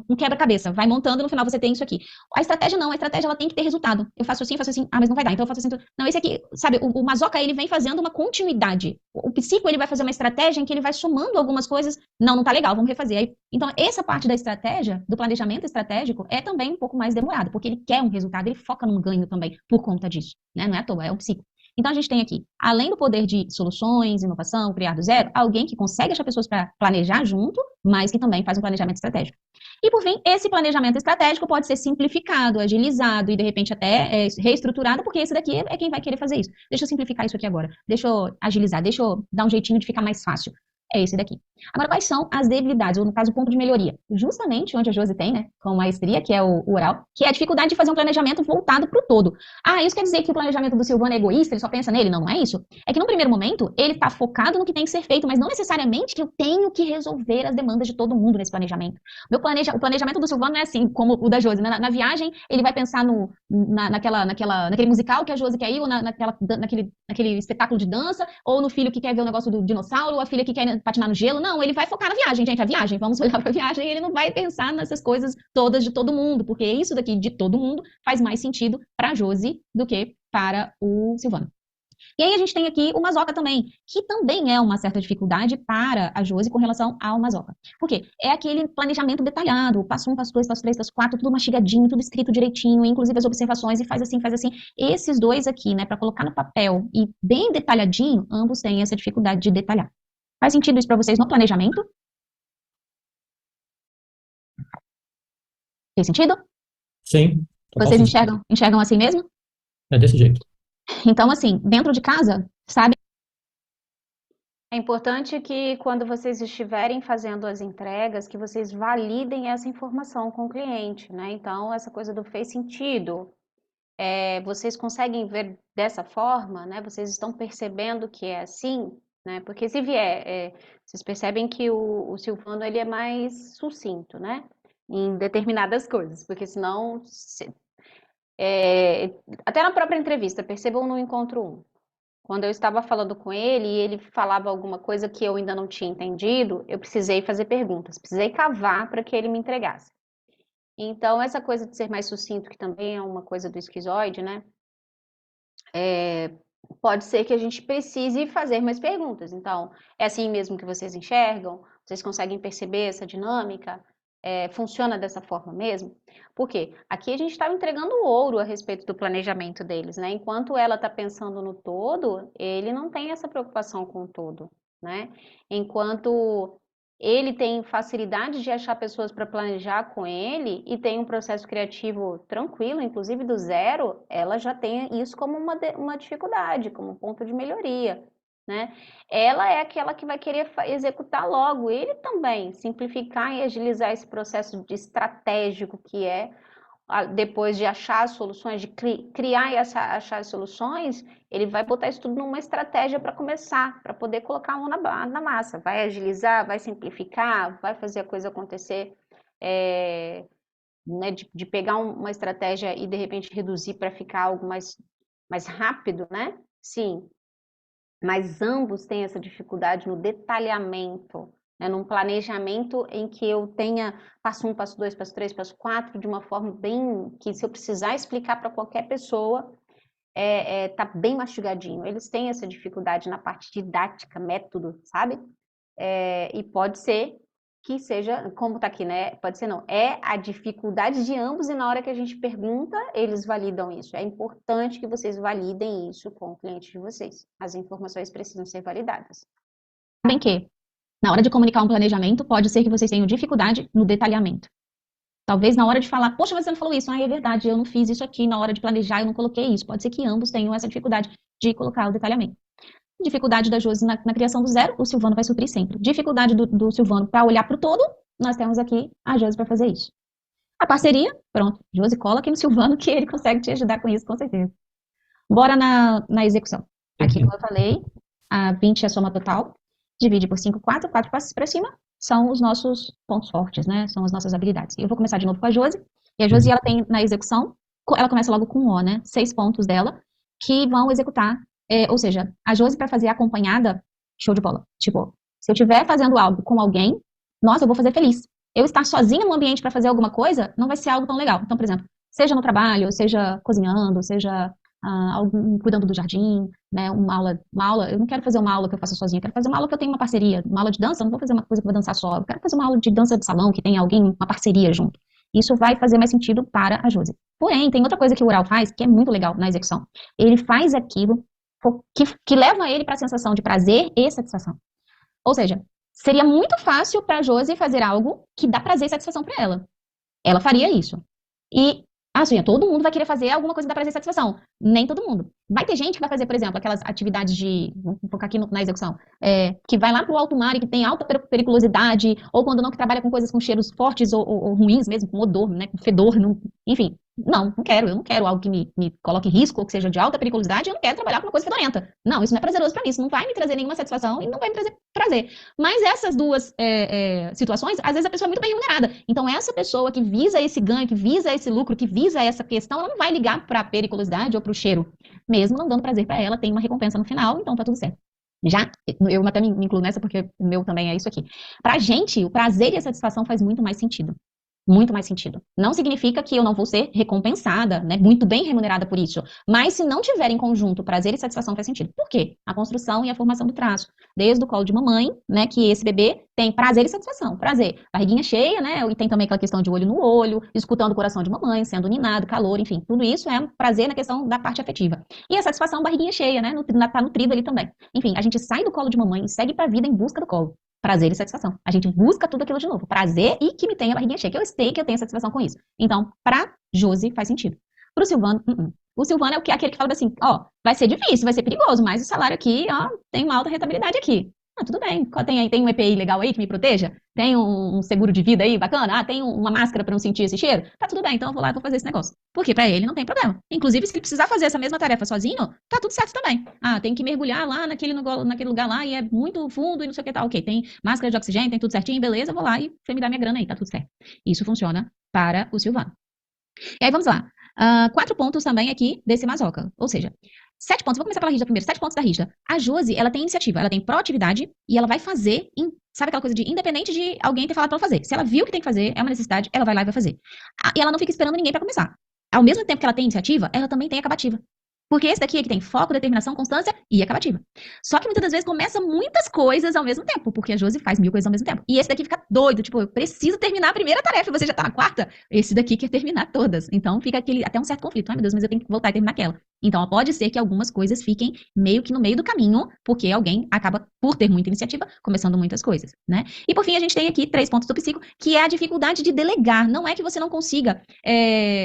Speaker 2: um quebra-cabeça, vai montando, no final você tem isso aqui. A estratégia não, a estratégia ela tem que ter resultado. Eu faço assim, mas não vai dar, então eu faço assim. Não, esse aqui, sabe, o masoca, ele vem fazendo uma continuidade. O psico, ele vai fazer uma estratégia em que ele vai somando algumas coisas. Não tá legal, vamos refazer. Aí, então, essa parte da estratégia, do planejamento estratégico, é também um pouco mais demorada, porque ele quer um resultado, ele foca num ganho também, por conta disso, né? Não é à toa, é o psico. Então, a gente tem aqui, além do poder de soluções, inovação, criar do zero, alguém que consegue achar pessoas para planejar junto, mas que também faz um planejamento estratégico. E, por fim, esse planejamento estratégico pode ser simplificado, agilizado e, de repente, até reestruturado, porque esse daqui é quem vai querer fazer isso. Deixa eu simplificar isso aqui agora. Deixa eu agilizar, deixa eu dar um jeitinho de ficar mais fácil. É esse daqui. Agora, quais são as debilidades, ou no caso, o ponto de melhoria? Justamente onde a Josi tem, né, com maestria, que é o oral, que é a dificuldade de fazer um planejamento voltado para o todo. Ah, isso quer dizer que o planejamento do Silvano é egoísta, ele só pensa nele? Não, não é isso. É que no primeiro momento, ele está focado no que tem que ser feito, mas não necessariamente que eu tenho que resolver as demandas de todo mundo nesse planejamento. O planejamento do Silvano não é assim, como o da Josi, né? Na viagem, ele vai pensar naquele musical que a Josi quer ir, ou naquele espetáculo de dança, ou no filho que quer ver o negócio do dinossauro, ou a filha que quer patinar no gelo. Não, ele vai focar na viagem, gente, a viagem, vamos olhar para a viagem, e ele não vai pensar nessas coisas todas de todo mundo, porque isso daqui de todo mundo faz mais sentido para a Josi do que para o Silvano. E aí a gente tem aqui o Mazoca também, que também é uma certa dificuldade para a Josi com relação ao Mazoca. Por quê? É aquele planejamento detalhado, passo 1, passo 2, passo 3, passo 4, tudo mastigadinho, tudo escrito direitinho, inclusive as observações, e faz assim, faz assim. Esses dois aqui, né, para colocar no papel e bem detalhadinho, ambos têm essa dificuldade de detalhar. Faz sentido isso para vocês no planejamento? Tem sentido?
Speaker 3: Sim, total
Speaker 2: Vocês
Speaker 3: sentido.
Speaker 2: enxergam assim mesmo?
Speaker 3: É desse jeito.
Speaker 2: Então, assim, dentro de casa, sabe?
Speaker 1: É importante que quando vocês estiverem fazendo as entregas, que vocês validem essa informação com o cliente, né? Então, essa coisa do fez sentido, vocês conseguem ver dessa forma, né? Vocês estão percebendo que é assim, né? Porque se vier, vocês percebem que o Silvano ele é mais sucinto, né? Em determinadas coisas, porque senão, até na própria entrevista, percebam no encontro 1. Quando eu estava falando com ele e ele falava alguma coisa que eu ainda não tinha entendido, eu precisei fazer perguntas, precisei cavar para que ele me entregasse. Então, essa coisa de ser mais sucinto, que também é uma coisa do esquizoide, né? Pode ser que a gente precise fazer mais perguntas. Então, é assim mesmo que vocês enxergam? Vocês conseguem perceber essa dinâmica? Funciona dessa forma mesmo? Por quê? Aqui a gente está entregando ouro a respeito do planejamento deles, né? Enquanto ela está pensando no todo, ele não tem essa preocupação com o todo, né? Enquanto ele tem facilidade de achar pessoas para planejar com ele e tem um processo criativo tranquilo, inclusive do zero, ela já tem isso como uma dificuldade, como um ponto de melhoria, né? Ela é aquela que vai querer executar logo, ele também, simplificar e agilizar esse processo de estratégico que é, depois de achar as soluções, de criar e achar as soluções, ele vai botar isso tudo numa estratégia para começar, para poder colocar a mão na massa, vai agilizar, vai simplificar, vai fazer a coisa acontecer, né, de pegar uma estratégia e de repente reduzir para ficar algo mais rápido, né? Sim, mas ambos têm essa dificuldade no detalhamento, né, num planejamento em que eu tenha passo 1, passo 2, passo 3, passo 4, de uma forma bem que se eu precisar explicar para qualquer pessoa, tá bem mastigadinho. Eles têm essa dificuldade na parte didática, método, sabe? E pode ser que seja, como está aqui, né? Pode ser não. É a dificuldade de ambos e na hora que a gente pergunta, eles validam isso. É importante que vocês validem isso com o cliente de vocês. As informações precisam ser validadas.
Speaker 2: Sabem que, na hora de comunicar um planejamento, pode ser que vocês tenham dificuldade no detalhamento. Talvez na hora de falar, poxa, você não falou isso. Ah, é verdade, eu não fiz isso aqui. Na hora de planejar, eu não coloquei isso. Pode ser que ambos tenham essa dificuldade de colocar o detalhamento. Dificuldade da Josi na criação do zero, o Silvano vai suprir sempre. Dificuldade do Silvano para olhar para o todo, nós temos aqui a Josi para fazer isso. A parceria, pronto, Josi cola aqui no Silvano que ele consegue te ajudar com isso, com certeza. Bora na execução. Aqui, como eu falei, a 20 é a soma total, divide por 5, 4 passos para cima, são os nossos pontos fortes, né? São as nossas habilidades. Eu vou começar de novo com a Josi, e a Josi, ela tem na execução, ela começa logo com O, né? 6 pontos dela, que vão executar. Ou seja, a Josi para fazer acompanhada, show de bola. Tipo, se eu estiver fazendo algo com alguém, nossa, eu vou fazer feliz. Eu estar sozinha no ambiente para fazer alguma coisa, não vai ser algo tão legal. Então, por exemplo, seja no trabalho, seja cozinhando, seja cuidando do jardim, né, uma aula, eu não quero fazer uma aula que eu faça sozinha, eu quero fazer uma aula que eu tenha uma parceria, uma aula de dança, eu não vou fazer uma coisa que eu vou dançar só, eu quero fazer uma aula de dança de salão, que tenha alguém, uma parceria junto. Isso vai fazer mais sentido para a Josi. Porém, tem outra coisa que o Ural faz, que é muito legal na execução. Ele faz aquilo que levam ele para a sensação de prazer e satisfação. Ou seja, seria muito fácil para a Josi fazer algo que dá prazer e satisfação para ela. Ela faria isso. E, assim, todo mundo vai querer fazer alguma coisa que dá prazer e satisfação. Nem todo mundo. Vai ter gente que vai fazer, por exemplo, aquelas atividades de, vamos focar aqui na execução, que vai lá pro alto mar e que tem alta periculosidade, ou quando não, que trabalha com coisas com cheiros fortes ou ruins mesmo, com odor, né, com fedor, enfim. Não quero, eu não quero algo que me coloque em risco ou que seja de alta periculosidade, eu não quero trabalhar com uma coisa fedorenta. Não, isso não é prazeroso para mim, isso não vai me trazer nenhuma satisfação e não vai me trazer prazer. Mas essas duas situações, às vezes a pessoa é muito bem remunerada. Então, essa pessoa que visa esse ganho, que visa esse lucro, que visa essa questão, ela não vai ligar para a periculosidade ou para o cheiro. Mesmo não dando prazer para ela, tem uma recompensa no final, então tá tudo certo. Já, eu até me incluo nessa porque o meu também é isso aqui. Pra gente, o prazer e a satisfação faz muito mais sentido. Muito mais sentido. Não significa que eu não vou ser recompensada, né, muito bem remunerada por isso. Mas se não tiver em conjunto prazer e satisfação faz sentido. Por quê? A construção e a formação do traço. Desde o colo de mamãe, né, que esse bebê tem prazer e satisfação. Prazer, barriguinha cheia, né, e tem também aquela questão de olho no olho, escutando o coração de mamãe, sendo ninado, calor, enfim. Tudo isso é prazer na questão da parte afetiva. E a satisfação, barriguinha cheia, né, tá nutrido ali também. Enfim, a gente sai do colo de mamãe e segue pra vida em busca do colo. Prazer e satisfação. A gente busca tudo aquilo de novo. Prazer e que me tenha a barriguinha cheia. Que eu sei que eu tenho satisfação com isso. Então, pra Josi faz sentido. Pro Silvano, O Silvano é aquele que fala assim, ó, vai ser difícil, vai ser perigoso, mas o salário aqui, ó, tem uma alta rentabilidade aqui. Ah, tudo bem. Tem um EPI legal aí que me proteja? Tem um seguro de vida aí bacana? Ah, tem uma máscara pra não sentir esse cheiro? Tá tudo bem, então eu vou lá e vou fazer esse negócio. Porque pra ele não tem problema. Inclusive, se ele precisar fazer essa mesma tarefa sozinho, tá tudo certo também. Ah, tem que mergulhar lá naquele lugar lá e é muito fundo e não sei o que tal. Ok, tem máscara de oxigênio, tem tudo certinho, beleza, eu vou lá e você me dá minha grana aí, tá tudo certo. Isso funciona para o Silvano. E aí, vamos lá. 4 pontos também aqui desse Mazoca. Ou seja, 7 pontos. Vou começar pela Rígida primeiro. 7 pontos da Rígida. A Josi, ela tem iniciativa, ela tem proatividade e ela vai fazer, sabe aquela coisa de independente de alguém ter falado pra ela fazer. Se ela viu que tem que fazer, é uma necessidade, ela vai lá e vai fazer. E ela não fica esperando ninguém pra começar. Ao mesmo tempo que ela tem iniciativa, ela também tem acabativa. Porque esse daqui é que tem foco, determinação, constância e acabativa. Só que muitas das vezes começa muitas coisas ao mesmo tempo, porque a Josi faz 1000 coisas ao mesmo tempo. E esse daqui fica doido, tipo, eu preciso terminar a primeira tarefa, você já tá na quarta? Esse daqui quer terminar todas. Então fica até um certo conflito. Ai, meu Deus, mas eu tenho que voltar e terminar aquela. Então pode ser que algumas coisas fiquem meio que no meio do caminho, porque alguém acaba, por ter muita iniciativa, começando muitas coisas, né? E por fim, a gente tem aqui 3 pontos do psico, que é a dificuldade de delegar. Não é que você não consiga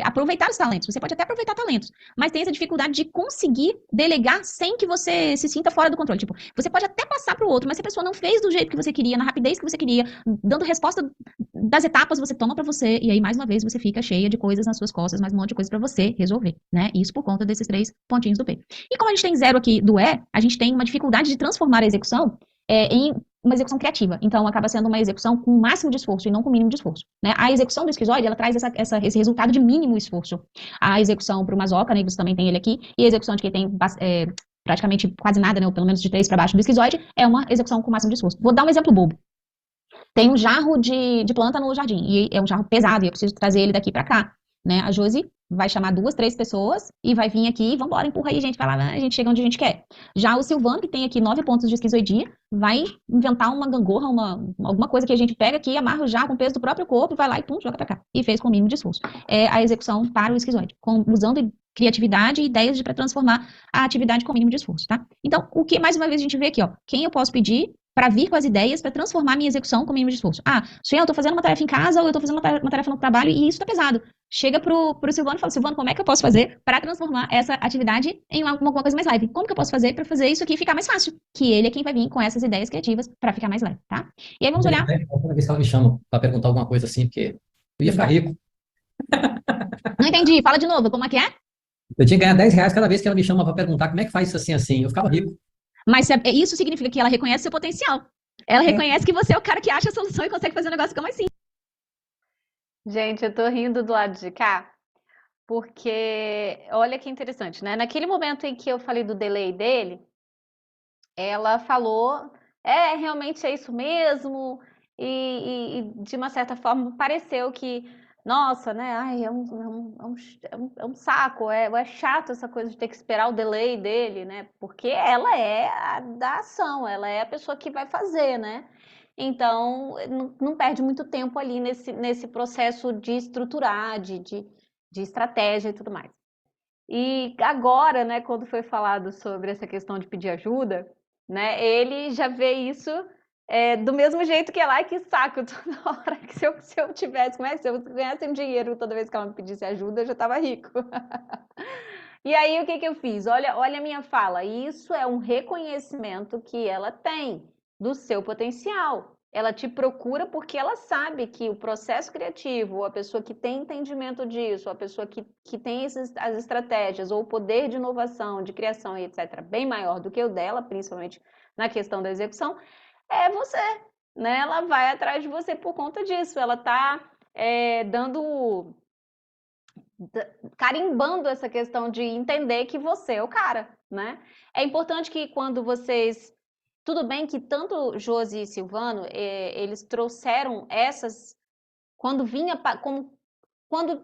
Speaker 2: aproveitar os talentos. Você pode até aproveitar talentos, mas tem essa dificuldade de conseguir delegar sem que você se sinta fora do controle. Tipo, você pode até passar para o outro, mas se a pessoa não fez do jeito que você queria, na rapidez que você queria, dando resposta das etapas, você toma para você, e aí, mais uma vez, você fica cheia de coisas nas suas costas, mais um monte de coisa para você resolver, né? Isso por conta desses 3 pontinhos do P. E como a gente tem 0 aqui do E, a gente tem uma dificuldade de transformar a execução em uma execução criativa. Então, acaba sendo uma execução com o máximo de esforço e não com o mínimo de esforço, né? A execução do esquizoide, ela traz esse resultado de mínimo esforço. A execução para o Mazoca, né, você também tem ele aqui, e a execução de quem tem praticamente quase nada, né, ou pelo menos de 3 para baixo do esquizoide, é uma execução com o máximo de esforço. Vou dar um exemplo bobo. Tem um jarro de planta no jardim, e é um jarro pesado, e eu preciso trazer ele daqui para cá, né? A Josi vai chamar 2, 3 pessoas e vai vir aqui, vambora, empurra aí, gente, vai lá, a gente chega onde a gente quer. Já o Silvano, que tem aqui 9 pontos de esquizoidia, vai inventar uma gangorra, alguma coisa que a gente pega aqui, amarra o jarro com o peso do próprio corpo, vai lá e pum, joga pra cá. E fez com o mínimo de esforço. É a execução para o esquizoide, usando criatividade e ideias para transformar a atividade com o mínimo de esforço, tá? Então, o que mais uma vez a gente vê aqui, ó, quem eu posso pedir para vir com as ideias para transformar minha execução com o mínimo de esforço. Ah, eu tô fazendo uma tarefa em casa ou eu tô fazendo uma tarefa no trabalho e isso tá pesado. Chega pro Silvano e fala, Silvano, como é que eu posso fazer para transformar essa atividade em alguma coisa mais leve? Como que eu posso fazer para fazer isso aqui ficar mais fácil? Que ele é quem vai vir com essas ideias criativas para ficar mais leve, tá? E aí vamos olhar.
Speaker 3: Toda vez que ela me chama para perguntar alguma coisa assim, porque eu ia ficar rico.
Speaker 2: Não entendi, fala de novo, como é que é?
Speaker 3: Eu tinha que ganhar R$ 10 cada vez que ela me chama para perguntar como é que faz isso assim, assim. Eu ficava rico.
Speaker 2: Mas isso significa que ela reconhece seu potencial. Ela reconhece que você é o cara que acha a solução e consegue fazer um negócio como assim.
Speaker 1: Gente, eu tô rindo do lado de cá, porque olha que interessante, né? Naquele momento em que eu falei do delay dele, ela falou, realmente é isso mesmo, e de uma certa forma pareceu que, nossa, né? Ai, é um saco, é chato essa coisa de ter que esperar o delay dele, né? Porque ela é a da ação, ela é a pessoa que vai fazer, né? Então, não perde muito tempo ali nesse processo de estruturar, de estratégia e tudo mais. E agora, né, quando foi falado sobre essa questão de pedir ajuda, né, ele já vê isso do mesmo jeito que ela, ai, que saco, toda hora que se eu tivesse, se eu ganhasse um dinheiro toda vez que ela me pedisse ajuda, eu já estava rico. E aí, o que eu fiz? Olha a minha fala. Isso é um reconhecimento que ela tem do seu potencial. Ela te procura porque ela sabe que o processo criativo, a pessoa que tem entendimento disso, a pessoa que tem as estratégias ou o poder de inovação, de criação e etc., bem maior do que o dela, principalmente na questão da execução, é você, né? Ela vai atrás de você por conta disso. Ela está carimbando essa questão de entender que você é o cara, né? É importante que quando vocês... Tudo bem que tanto Josi e Silvano, eles trouxeram essas... Quando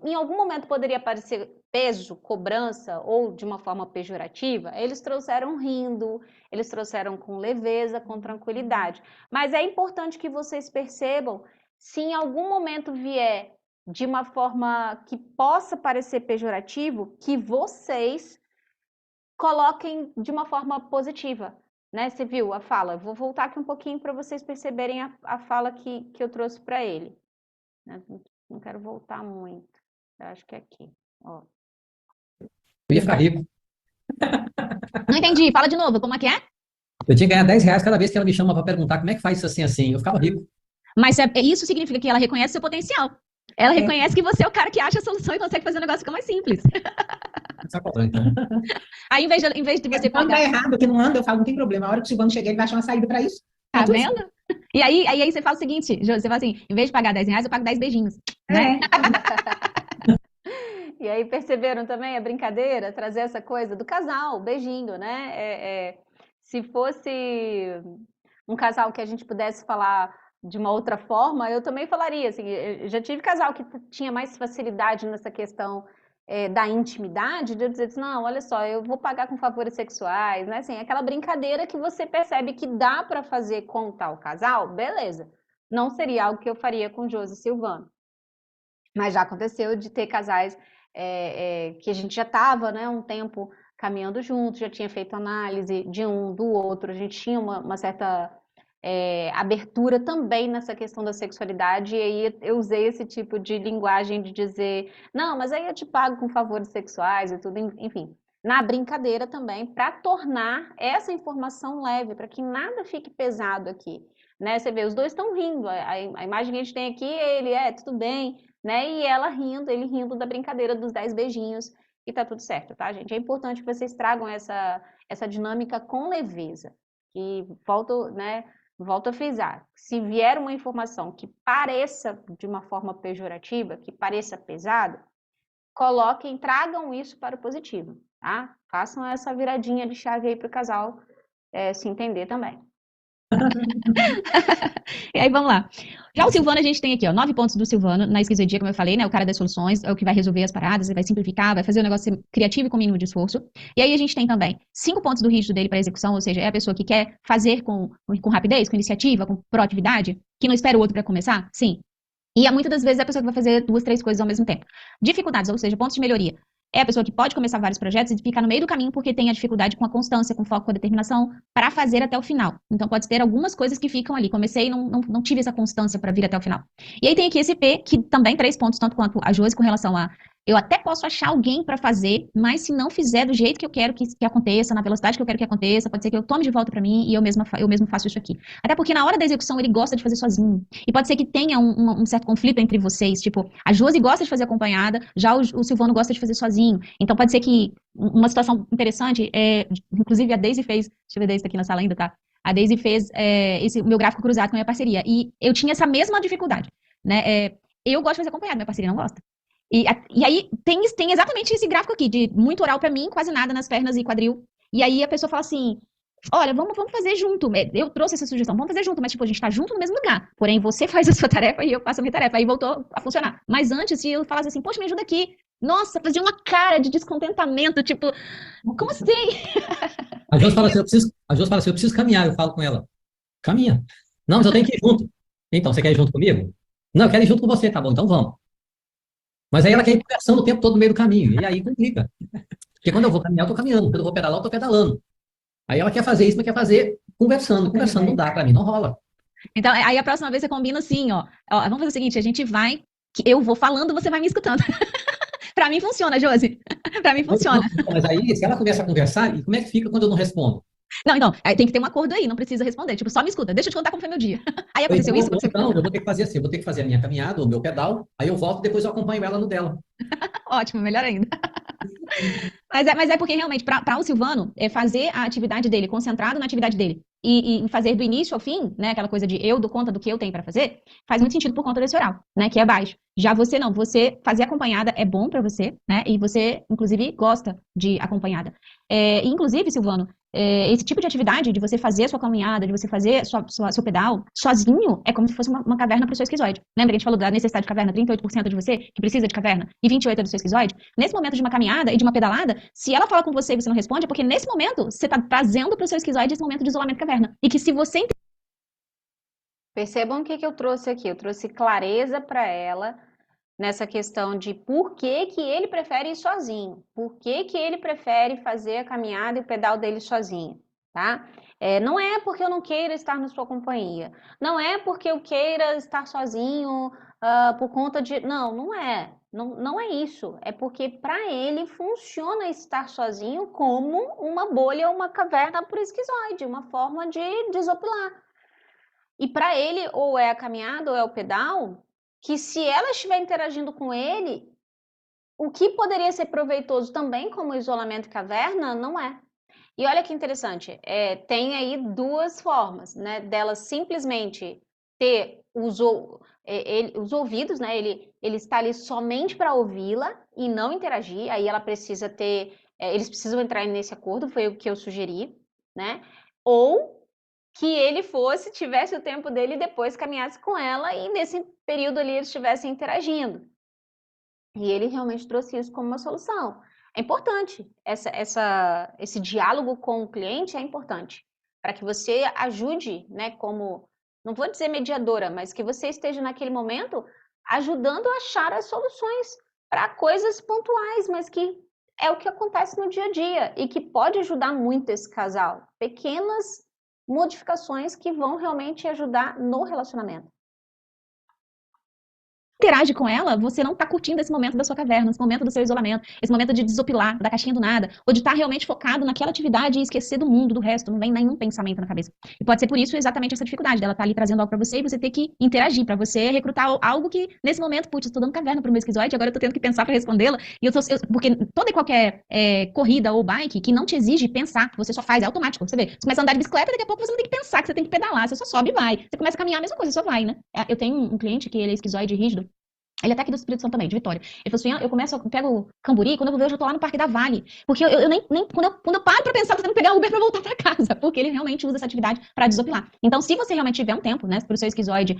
Speaker 1: em algum momento poderia parecer peso, cobrança ou de uma forma pejorativa, eles trouxeram rindo, eles trouxeram com leveza, com tranquilidade. Mas é importante que vocês percebam, se em algum momento vier de uma forma que possa parecer pejorativo, que vocês coloquem de uma forma positiva, né? Você viu a fala? Vou voltar aqui um pouquinho para vocês perceberem a fala que eu trouxe para ele. Não quero voltar muito. Eu acho que é aqui. Ó.
Speaker 3: Eu ia ficar rico.
Speaker 2: Não entendi. Fala de novo. Como é que é?
Speaker 3: Eu tinha que ganhar 10 reais cada vez que ela me chama para perguntar como é que faz isso assim. Eu ficava rico.
Speaker 2: Mas isso significa que ela reconhece seu potencial. Ela reconhece que você é o cara que acha a solução e consegue fazer o negócio ficar mais simples.
Speaker 3: Então.
Speaker 2: Aí, em vez de você
Speaker 4: Quando
Speaker 2: pagar...
Speaker 4: dá errado, que não anda, eu falo, não tem problema. A hora que o Silvano chegar, ele vai achar uma saída para isso.
Speaker 2: Tá
Speaker 4: tudo
Speaker 2: vendo? E aí você fala o seguinte, você fala assim, em vez de pagar 10 reais, eu pago 10 beijinhos. Né?
Speaker 1: E aí perceberam também a brincadeira, trazer essa coisa do casal, beijinho, né? Se fosse um casal que a gente pudesse falar de uma outra forma, eu também falaria, assim, eu já tive casal que tinha mais facilidade nessa questão da intimidade, de eu dizer assim, não, olha só, eu vou pagar com favores sexuais, né? Assim, aquela brincadeira que você percebe que dá para fazer com tal casal, beleza. Não seria algo que eu faria com Josi e Silvano. Mas já aconteceu de ter casais que a gente já estava, né, um tempo caminhando juntos, já tinha feito análise de um, do outro, a gente tinha uma certa abertura também nessa questão da sexualidade, e aí eu usei esse tipo de linguagem de dizer, não, mas aí eu te pago com favores sexuais e tudo, enfim, na brincadeira também, para tornar essa informação leve, para que nada fique pesado aqui, né? Você vê, os dois estão rindo, a imagem que a gente tem aqui, tudo bem, né? E ela rindo, ele rindo da brincadeira dos 10 beijinhos, e tá tudo certo, tá, gente? É importante que vocês tragam essa dinâmica com leveza, e volto a frisar, se vier uma informação que pareça de uma forma pejorativa, que pareça pesada, tragam isso para o positivo, tá? Façam essa viradinha de chave aí para o casal se entender também.
Speaker 2: E aí, vamos lá. Já o Silvano, a gente tem aqui, ó, 9 pontos do Silvano na esquizoidia, como eu falei, né? O cara das soluções, é o que vai resolver as paradas, vai simplificar, vai fazer o negócio ser criativo e com mínimo de esforço. E aí a gente tem também 5 pontos do rígido dele para execução, ou seja, é a pessoa que quer fazer com rapidez, com iniciativa, com proatividade, que não espera o outro para começar, sim. E muitas das vezes é a pessoa que vai fazer 2, 3 coisas ao mesmo tempo. Dificuldades, ou seja, pontos de melhoria. É a pessoa que pode começar vários projetos e ficar no meio do caminho porque tem a dificuldade com a constância, com foco, com a determinação para fazer até o final. Então, pode ter algumas coisas que ficam ali. Comecei e não tive essa constância para vir até o final. E aí tem aqui esse P, que também 3 pontos, tanto quanto a Josi, com relação a eu até posso achar alguém para fazer, mas se não fizer do jeito que eu quero que aconteça, na velocidade que eu quero que aconteça, pode ser que eu tome de volta para mim e eu mesmo faço isso aqui. Até porque na hora da execução ele gosta de fazer sozinho. E pode ser que tenha um certo conflito entre vocês. Tipo, a Josi gosta de fazer acompanhada, já o Silvano gosta de fazer sozinho. Então pode ser que uma situação interessante inclusive a Daisy fez, deixa eu ver a Daisy tá aqui na sala ainda, tá? A Daisy fez esse meu gráfico cruzado com a minha parceria. E eu tinha essa mesma dificuldade, né? Eu gosto de fazer acompanhado, minha parceria não gosta. E aí tem exatamente esse gráfico aqui, de muito oral pra mim, quase nada nas pernas e quadril. E aí a pessoa fala assim, olha, vamos fazer junto. Eu trouxe essa sugestão, vamos fazer junto, mas tipo, a gente tá junto no mesmo lugar. Porém, você faz a sua tarefa e eu faço a minha tarefa. Aí voltou a funcionar. Mas antes, se eu falasse assim, poxa, me ajuda aqui. Nossa, fazia uma cara de descontentamento, tipo, como assim?
Speaker 3: A Josi fala assim, eu preciso caminhar, eu falo com ela. Caminha. Não, mas eu tenho que ir junto. Então, você quer ir junto comigo? Não, eu quero ir junto com você, tá bom, então vamos. Mas aí ela quer ir conversando o tempo todo no meio do caminho, e aí complica. Porque quando eu vou caminhar, eu tô caminhando. Quando eu vou pedalar, eu tô pedalando. Aí ela quer fazer isso, mas quer fazer conversando. Conversando não dá, pra mim não rola.
Speaker 2: Então, aí a próxima vez você combina assim, ó. Ó, vamos fazer o seguinte, a gente vai, que eu vou falando, você vai me escutando. Pra mim funciona, Josi. Pra mim funciona.
Speaker 3: Mas aí, se ela começa a conversar, e como é que fica quando eu não respondo?
Speaker 2: Não, então, aí tem que ter um acordo aí, não precisa responder. Tipo, só me escuta, deixa eu te contar como foi meu dia. Aí
Speaker 3: Ou
Speaker 2: aconteceu
Speaker 3: então,
Speaker 2: isso,
Speaker 3: ou
Speaker 2: aconteceu
Speaker 3: então, eu vou ter que fazer assim, eu vou ter que fazer a minha caminhada, o meu pedal, aí eu volto e depois eu acompanho ela no dela.
Speaker 2: ótimo, melhor ainda. Mas é porque realmente, para o Silvano, fazer a atividade dele, concentrado na atividade dele, e fazer do início ao fim, né, aquela coisa de eu dou conta do que eu tenho para fazer, faz muito sentido por conta desse oral, né, que é baixo. Já você não, você fazer acompanhada é bom para você, né, e você, inclusive, gosta de acompanhada. Inclusive, Silvano, esse tipo de atividade, de você fazer a sua caminhada, de você fazer seu pedal sozinho, é como se fosse uma caverna para o seu esquizoide. Lembra que a gente falou da necessidade de caverna? 38% de você que precisa de caverna e 28% é do seu esquizoide? Nesse momento de uma caminhada e de uma pedalada, se ela fala com você e você não responde, é porque nesse momento você está trazendo para o seu esquizoide esse momento de isolamento caverna. E que se você
Speaker 1: Percebam o que eu trouxe aqui. Eu trouxe clareza para ela nessa questão de por que que ele prefere ir sozinho, por que que ele prefere fazer a caminhada e o pedal dele sozinho, tá? Não é porque eu não queira estar na sua companhia, não é porque eu queira estar sozinho por conta de... Não, não é. Não, não é isso. É porque para ele funciona estar sozinho como uma bolha, uma caverna por esquizoide, uma forma de desopilar. E para ele, ou é a caminhada ou é o pedal, que se ela estiver interagindo com ele, o que poderia ser proveitoso também como isolamento e caverna, não é. E olha que interessante, tem aí duas formas, né, dela simplesmente ter os ouvidos, né, ele está ali somente para ouvi-la e não interagir, aí ela precisa ter, eles precisam entrar nesse acordo, foi o que eu sugeri, né, ou que ele tivesse o tempo dele e depois caminhasse com ela e nesse período ali eles estivessem interagindo. E ele realmente trouxe isso como uma solução. É importante, esse diálogo com o cliente é importante, para que você ajude, né, como, não vou dizer mediadora, mas que você esteja naquele momento ajudando a achar as soluções para coisas pontuais, mas que é o que acontece no dia a dia e que pode ajudar muito esse casal. Pequenas modificações que vão realmente ajudar no relacionamento.
Speaker 2: interage com ela, você não está curtindo esse momento da sua caverna, esse momento do seu isolamento, esse momento de desopilar, da caixinha do nada, ou de estar realmente focado naquela atividade e esquecer do mundo, do resto, não vem nenhum pensamento na cabeça. E pode ser por isso exatamente essa dificuldade dela estar ali trazendo algo para você e você ter que interagir, para você recrutar algo que, nesse momento, putz, eu estou dando caverna para o meu esquizoide, agora eu estou tendo que pensar para respondê-la, porque toda e qualquer corrida ou bike que não te exige pensar, você só faz, é automático. Você vê, você começa a andar de bicicleta, daqui a pouco você não tem que pensar, que você tem que pedalar, você só sobe e vai. Você começa a caminhar, a mesma coisa, só vai, né? Eu tenho um cliente que ele é esquizoide rígido, ele é até aqui do Espírito Santo também, de Vitória. Ele falou assim: eu pego Camburi, quando eu vejo, eu tô lá no Parque da Vale. Porque eu nem quando eu paro pra pensar, eu tô tendo que pegar Uber pra voltar pra casa. Porque ele realmente usa essa atividade pra desopilar. Então, se você realmente tiver um tempo, né, pro seu esquizoide,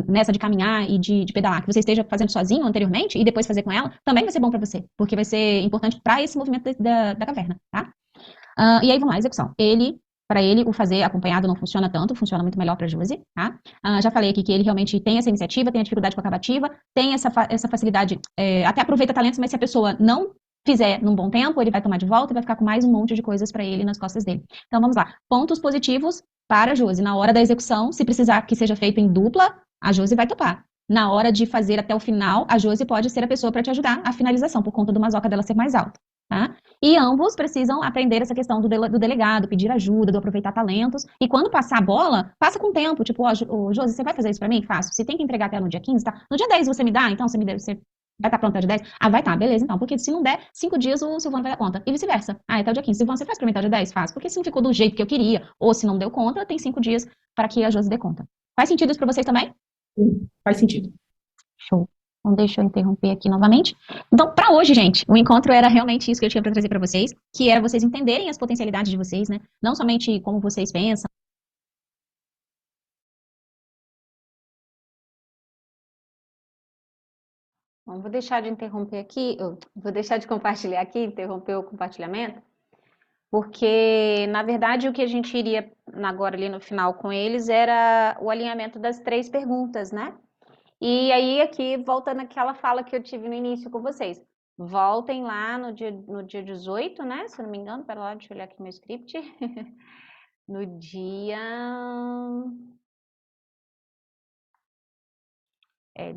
Speaker 2: nessa de caminhar e de pedalar, que você esteja fazendo sozinho anteriormente e depois fazer com ela, também vai ser bom pra você. Porque vai ser importante pra esse movimento da caverna, tá? E aí, vamos lá, execução. Para ele, o fazer acompanhado não funciona tanto, funciona muito melhor para a Josi, tá? Já falei aqui que ele realmente tem essa iniciativa, tem a dificuldade com a acabativa, tem essa facilidade, até aproveita talentos, mas se a pessoa não fizer num bom tempo, ele vai tomar de volta e vai ficar com mais um monte de coisas para ele nas costas dele. Então, vamos lá. Pontos positivos para a Josi. Na hora da execução, se precisar que seja feito em dupla, a Josi vai topar. Na hora de fazer até o final, a Josi pode ser a pessoa para te ajudar a finalização, por conta do mazoca dela ser mais alta. Tá? E ambos precisam aprender essa questão do delegado, pedir ajuda, do aproveitar talentos. E quando passar a bola, passa com tempo. Tipo, Josi, você vai fazer isso pra mim? Faço. Se tem que entregar até no dia 15, tá? No dia 10 você me dá? Então você vai estar pronto até o dia 10? Vai estar, beleza, então. Porque se não der, 5 dias o Silvano vai dar conta. E vice-versa. Até o dia 15. Silvano, você faz pra mim até o dia 10? Faço. Porque se não ficou do jeito que eu queria, ou se não deu conta, tem 5 dias para que a Josi dê conta. Faz sentido isso pra vocês também?
Speaker 4: Faz sentido.
Speaker 2: Show. Então, deixa eu interromper aqui novamente. Então, para hoje, gente, o encontro era realmente isso que eu tinha para trazer para vocês, que era vocês entenderem as potencialidades de vocês, né? Não somente como vocês pensam.
Speaker 1: Bom, vou deixar de interromper aqui, vou deixar de compartilhar aqui, interromper o compartilhamento, porque, na verdade, o que a gente iria agora ali no final com eles era o alinhamento das 3 perguntas, né? E aí, aqui, volta naquela fala que eu tive no início com vocês. Voltem lá no dia 18, né? Se eu não me engano, pera lá, deixa eu olhar aqui meu script. No dia.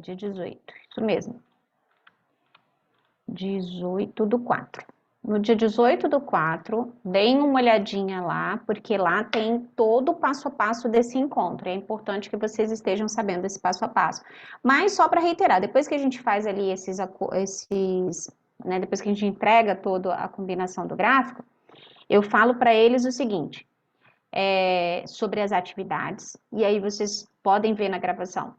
Speaker 1: Dia 18, isso mesmo. 18/4. No dia 18/4, deem uma olhadinha lá, porque lá tem todo o passo a passo desse encontro. É importante que vocês estejam sabendo desse passo a passo. Mas só para reiterar, depois que a gente faz ali né, depois que a gente entrega toda a combinação do gráfico, eu falo para eles o seguinte, sobre as atividades, e aí vocês podem ver na gravação,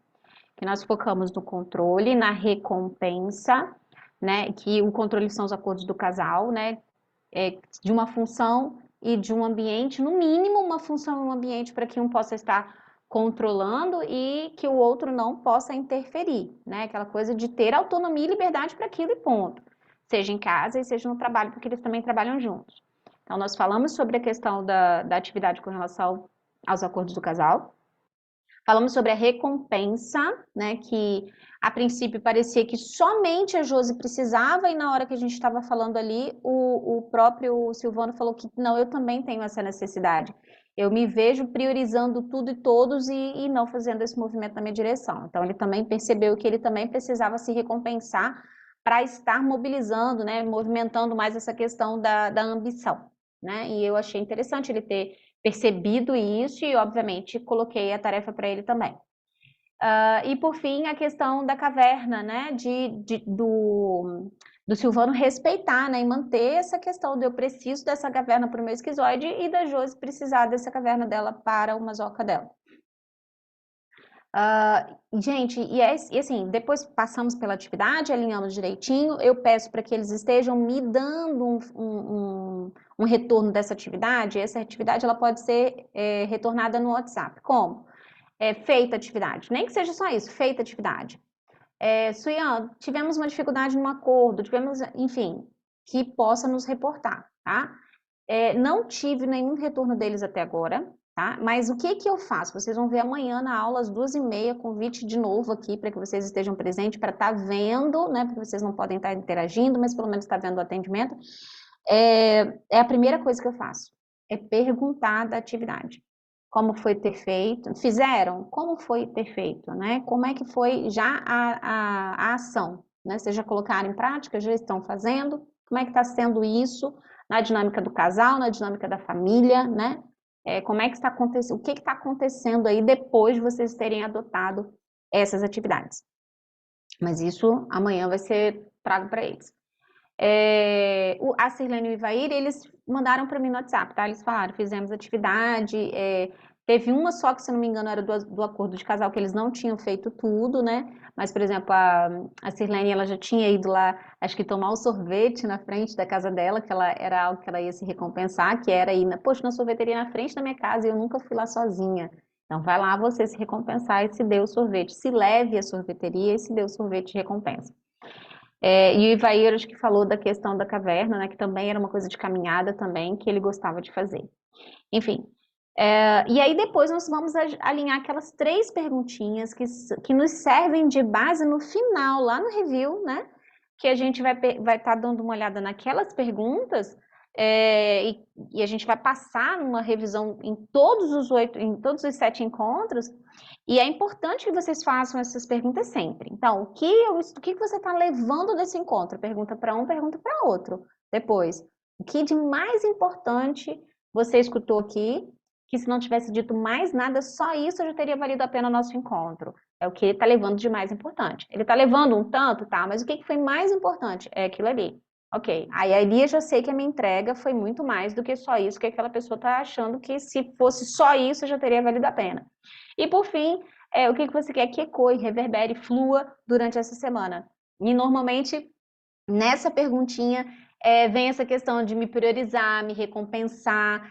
Speaker 1: que nós focamos no controle, na recompensa, né, que o controle são os acordos do casal, né, de uma função e de um ambiente, no mínimo uma função e um ambiente para que um possa estar controlando e que o outro não possa interferir, né, aquela coisa de ter autonomia e liberdade para aquilo e ponto, seja em casa e seja no trabalho, porque eles também trabalham juntos. Então, nós falamos sobre a questão da atividade com relação aos acordos do casal, falamos sobre a recompensa, né, que a princípio parecia que somente a Josi precisava, e na hora que a gente estava falando ali, o próprio Silvano falou que não, eu também tenho essa necessidade. Eu me vejo priorizando tudo e todos e não fazendo esse movimento na minha direção. Então, ele também percebeu que ele também precisava se recompensar para estar mobilizando, né, movimentando mais essa questão da ambição, né? E eu achei interessante ele ter percebido isso e, obviamente, coloquei a tarefa para ele também. E, por fim, a questão da caverna, né, do Silvano respeitar, né, e manter essa questão de eu preciso dessa caverna para o meu esquizoide e da Josi precisar dessa caverna dela para o masoca dela. Gente, e assim, depois passamos pela atividade, alinhamos direitinho, eu peço para que eles estejam me dando um retorno dessa atividade. Essa atividade ela pode ser retornada no WhatsApp. Como? Feita atividade, nem que seja só isso, feita atividade. Suyan, tivemos uma dificuldade no acordo, enfim, que possa nos reportar, tá? Não tive nenhum retorno deles até agora, tá? Mas o que eu faço? Vocês vão ver amanhã na aula às 2h30, convite de novo aqui para que vocês estejam presentes, para estar vendo, né? Porque vocês não podem estar interagindo, mas pelo menos estar vendo o atendimento. É a primeira coisa que eu faço, é perguntar da atividade. Como foi ter feito? Fizeram? Como foi ter feito, né? Como é que foi já a ação, né? Vocês já colocaram em prática, já estão fazendo? Como é que está sendo isso na dinâmica do casal, na dinâmica da família, né? Como é que está acontecendo? O que está acontecendo aí depois de vocês terem adotado essas atividades? Mas isso amanhã vai ser trago para eles. A Sirlene e o Ivair, eles mandaram para mim no WhatsApp, tá? Eles falaram, fizemos atividade, teve uma só que, se não me engano, era do acordo de casal, que eles não tinham feito tudo, né? Mas, por exemplo, a Sirlene, ela já tinha ido lá, acho que tomar o sorvete na frente da casa dela, que era algo que ela ia se recompensar, que era ir, poxa, na sorveteria na frente da minha casa, e eu nunca fui lá sozinha. Então, vai lá você se recompensar e se dê o sorvete. Se leve a sorveteria e se dê o sorvete de recompensa. E o Ivair, acho que falou da questão da caverna, né, que também era uma coisa de caminhada também, que ele gostava de fazer. Enfim, e aí depois nós vamos alinhar aquelas 3 perguntinhas que nos servem de base no final, lá no review, né, que a gente vai estar dando uma olhada naquelas perguntas, e a gente vai passar numa revisão em todos os 7 encontros, e é importante que vocês façam essas perguntas sempre. Então, o que você está levando desse encontro? Pergunta para um, pergunta para outro. Depois, o que de mais importante você escutou aqui, que se não tivesse dito mais nada, só isso já teria valido a pena o nosso encontro. É o que ele está levando de mais importante. Ele está levando um tanto, tá, mas o que foi mais importante? É aquilo ali. Ok, aí ali eu já sei que a minha entrega foi muito mais do que só isso, que aquela pessoa está achando que se fosse só isso já teria valido a pena. E por fim, o que você quer que ecoe, reverbere, flua durante essa semana? E normalmente, nessa perguntinha, vem essa questão de me priorizar, me recompensar,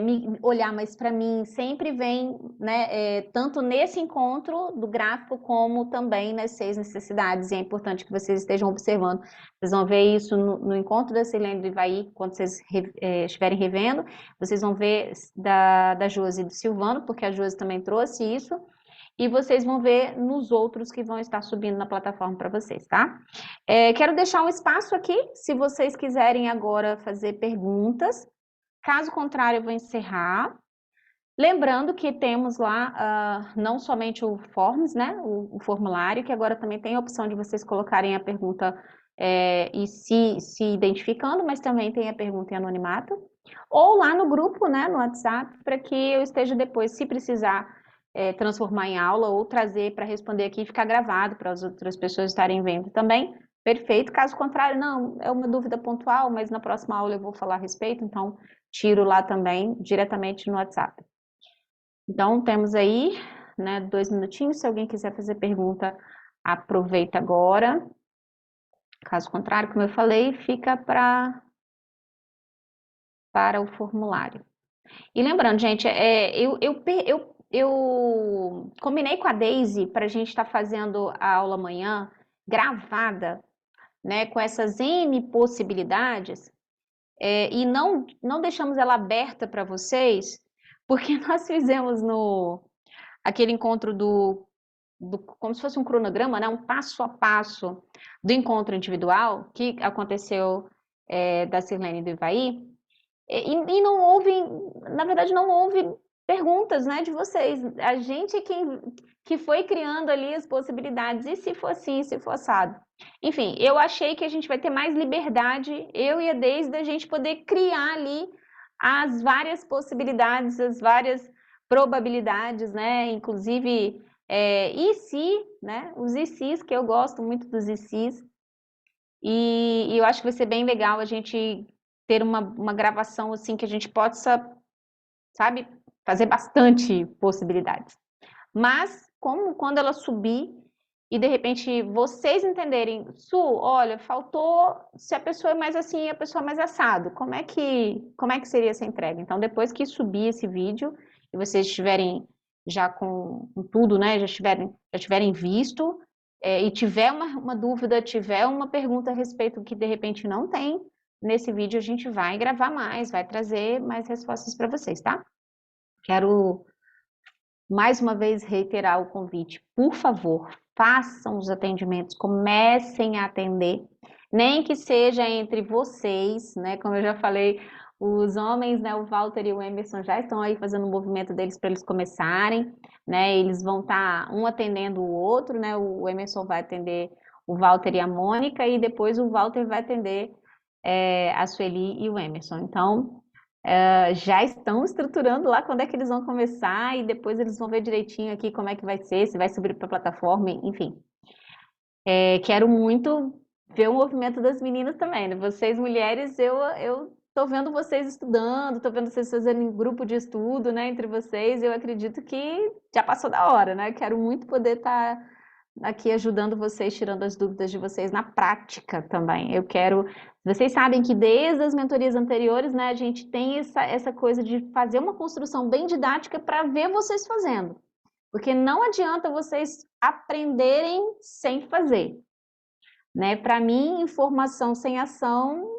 Speaker 1: me olhar mais para mim, sempre vem, né, tanto nesse encontro do gráfico, como também nas 6 necessidades, e é importante que vocês estejam observando. Vocês vão ver isso no encontro da Sirlene e do Ivair, quando vocês estiverem revendo, vocês vão ver da Josi e do Silvano, porque a Josi também trouxe isso, e vocês vão ver nos outros que vão estar subindo na plataforma para vocês, tá? Quero deixar um espaço aqui, se vocês quiserem agora fazer perguntas. Caso contrário, eu vou encerrar. Lembrando que temos lá não somente o Forms, né, o formulário, que agora também tem a opção de vocês colocarem a pergunta e se identificando, mas também tem a pergunta em anonimato. Ou lá no grupo, né, no WhatsApp, para que eu esteja depois, se precisar transformar em aula ou trazer para responder aqui e ficar gravado para as outras pessoas estarem vendo também. Perfeito. Caso contrário, não, é uma dúvida pontual, mas na próxima aula eu vou falar a respeito, então tiro lá também, diretamente no WhatsApp. Então, temos aí, né, 2 minutinhos. Se alguém quiser fazer pergunta, aproveita agora. Caso contrário, como eu falei, fica para o formulário. E lembrando, gente, eu combinei com a Daisy para a gente estar fazendo a aula amanhã gravada, né, com essas N possibilidades, e não deixamos ela aberta para vocês, porque nós fizemos aquele encontro como se fosse um cronograma, né, um passo a passo do encontro individual que aconteceu da Sirlene e do Ivaí, e não houve, na verdade, não houve perguntas, né, de vocês. A gente é que foi criando ali as possibilidades, e se for assim, se for assado. Enfim, eu achei que a gente vai ter mais liberdade, eu e a Deise, da gente poder criar ali as várias possibilidades, as várias probabilidades, né, inclusive e se, né, os e se's, que eu gosto muito dos e se's, e eu acho que vai ser bem legal a gente ter uma gravação assim que a gente possa, sabe, fazer bastante possibilidades. Mas quando ela subir e de repente vocês entenderem, olha, faltou, se a pessoa é mais assim, a pessoa é mais assado, como é que seria essa entrega? Então, depois que subir esse vídeo e vocês estiverem já com tudo, né, já tiverem visto, e tiver uma dúvida, tiver uma pergunta a respeito que de repente não tem, nesse vídeo a gente vai gravar mais, vai trazer mais respostas para vocês, tá? Quero mais uma vez reiterar o convite. Por favor, façam os atendimentos, comecem a atender, nem que seja entre vocês, né? Como eu já falei, os homens, né, o Walter e o Emerson já estão aí fazendo o movimento deles para eles começarem, né? Eles vão estar um atendendo o outro, né? O Emerson vai atender o Walter e a Mônica, e depois o Walter vai atender a Sueli e o Emerson. Então, já estão estruturando lá quando é que eles vão começar, e depois eles vão ver direitinho aqui como é que vai ser, se vai subir para a plataforma, enfim. Quero muito ver o movimento das meninas também, né? Vocês mulheres, eu tô vendo vocês estudando, tô vendo vocês fazendo grupo de estudo, né, entre vocês. Eu acredito que já passou da hora, né? Quero muito poder estar aqui ajudando vocês, tirando as dúvidas de vocês na prática também. Vocês sabem que desde as mentorias anteriores, né, a gente tem essa coisa de fazer uma construção bem didática para ver vocês fazendo. Porque não adianta vocês aprenderem sem fazer, né? Para mim, informação sem ação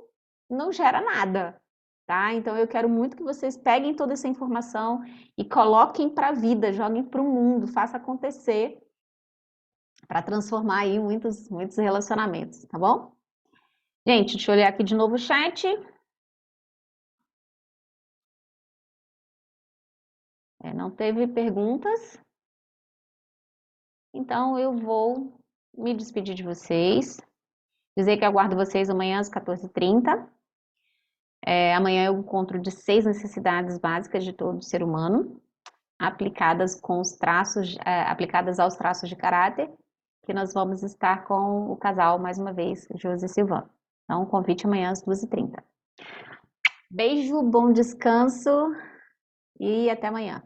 Speaker 1: não gera nada, tá? Então eu quero muito que vocês peguem toda essa informação e coloquem para a vida, joguem para o mundo, faça acontecer para transformar aí muitos relacionamentos, tá bom? Gente, deixa eu olhar aqui de novo o chat. Não teve perguntas. Então, eu vou me despedir de vocês. Dizer que aguardo vocês amanhã às 14h30. Amanhã é o encontro de 6 necessidades básicas de todo ser humano, aplicadas aos traços de caráter, que nós vamos estar com o casal, mais uma vez, Josi e Silvano. Então, convite amanhã às 2h30. Beijo, bom descanso e até amanhã.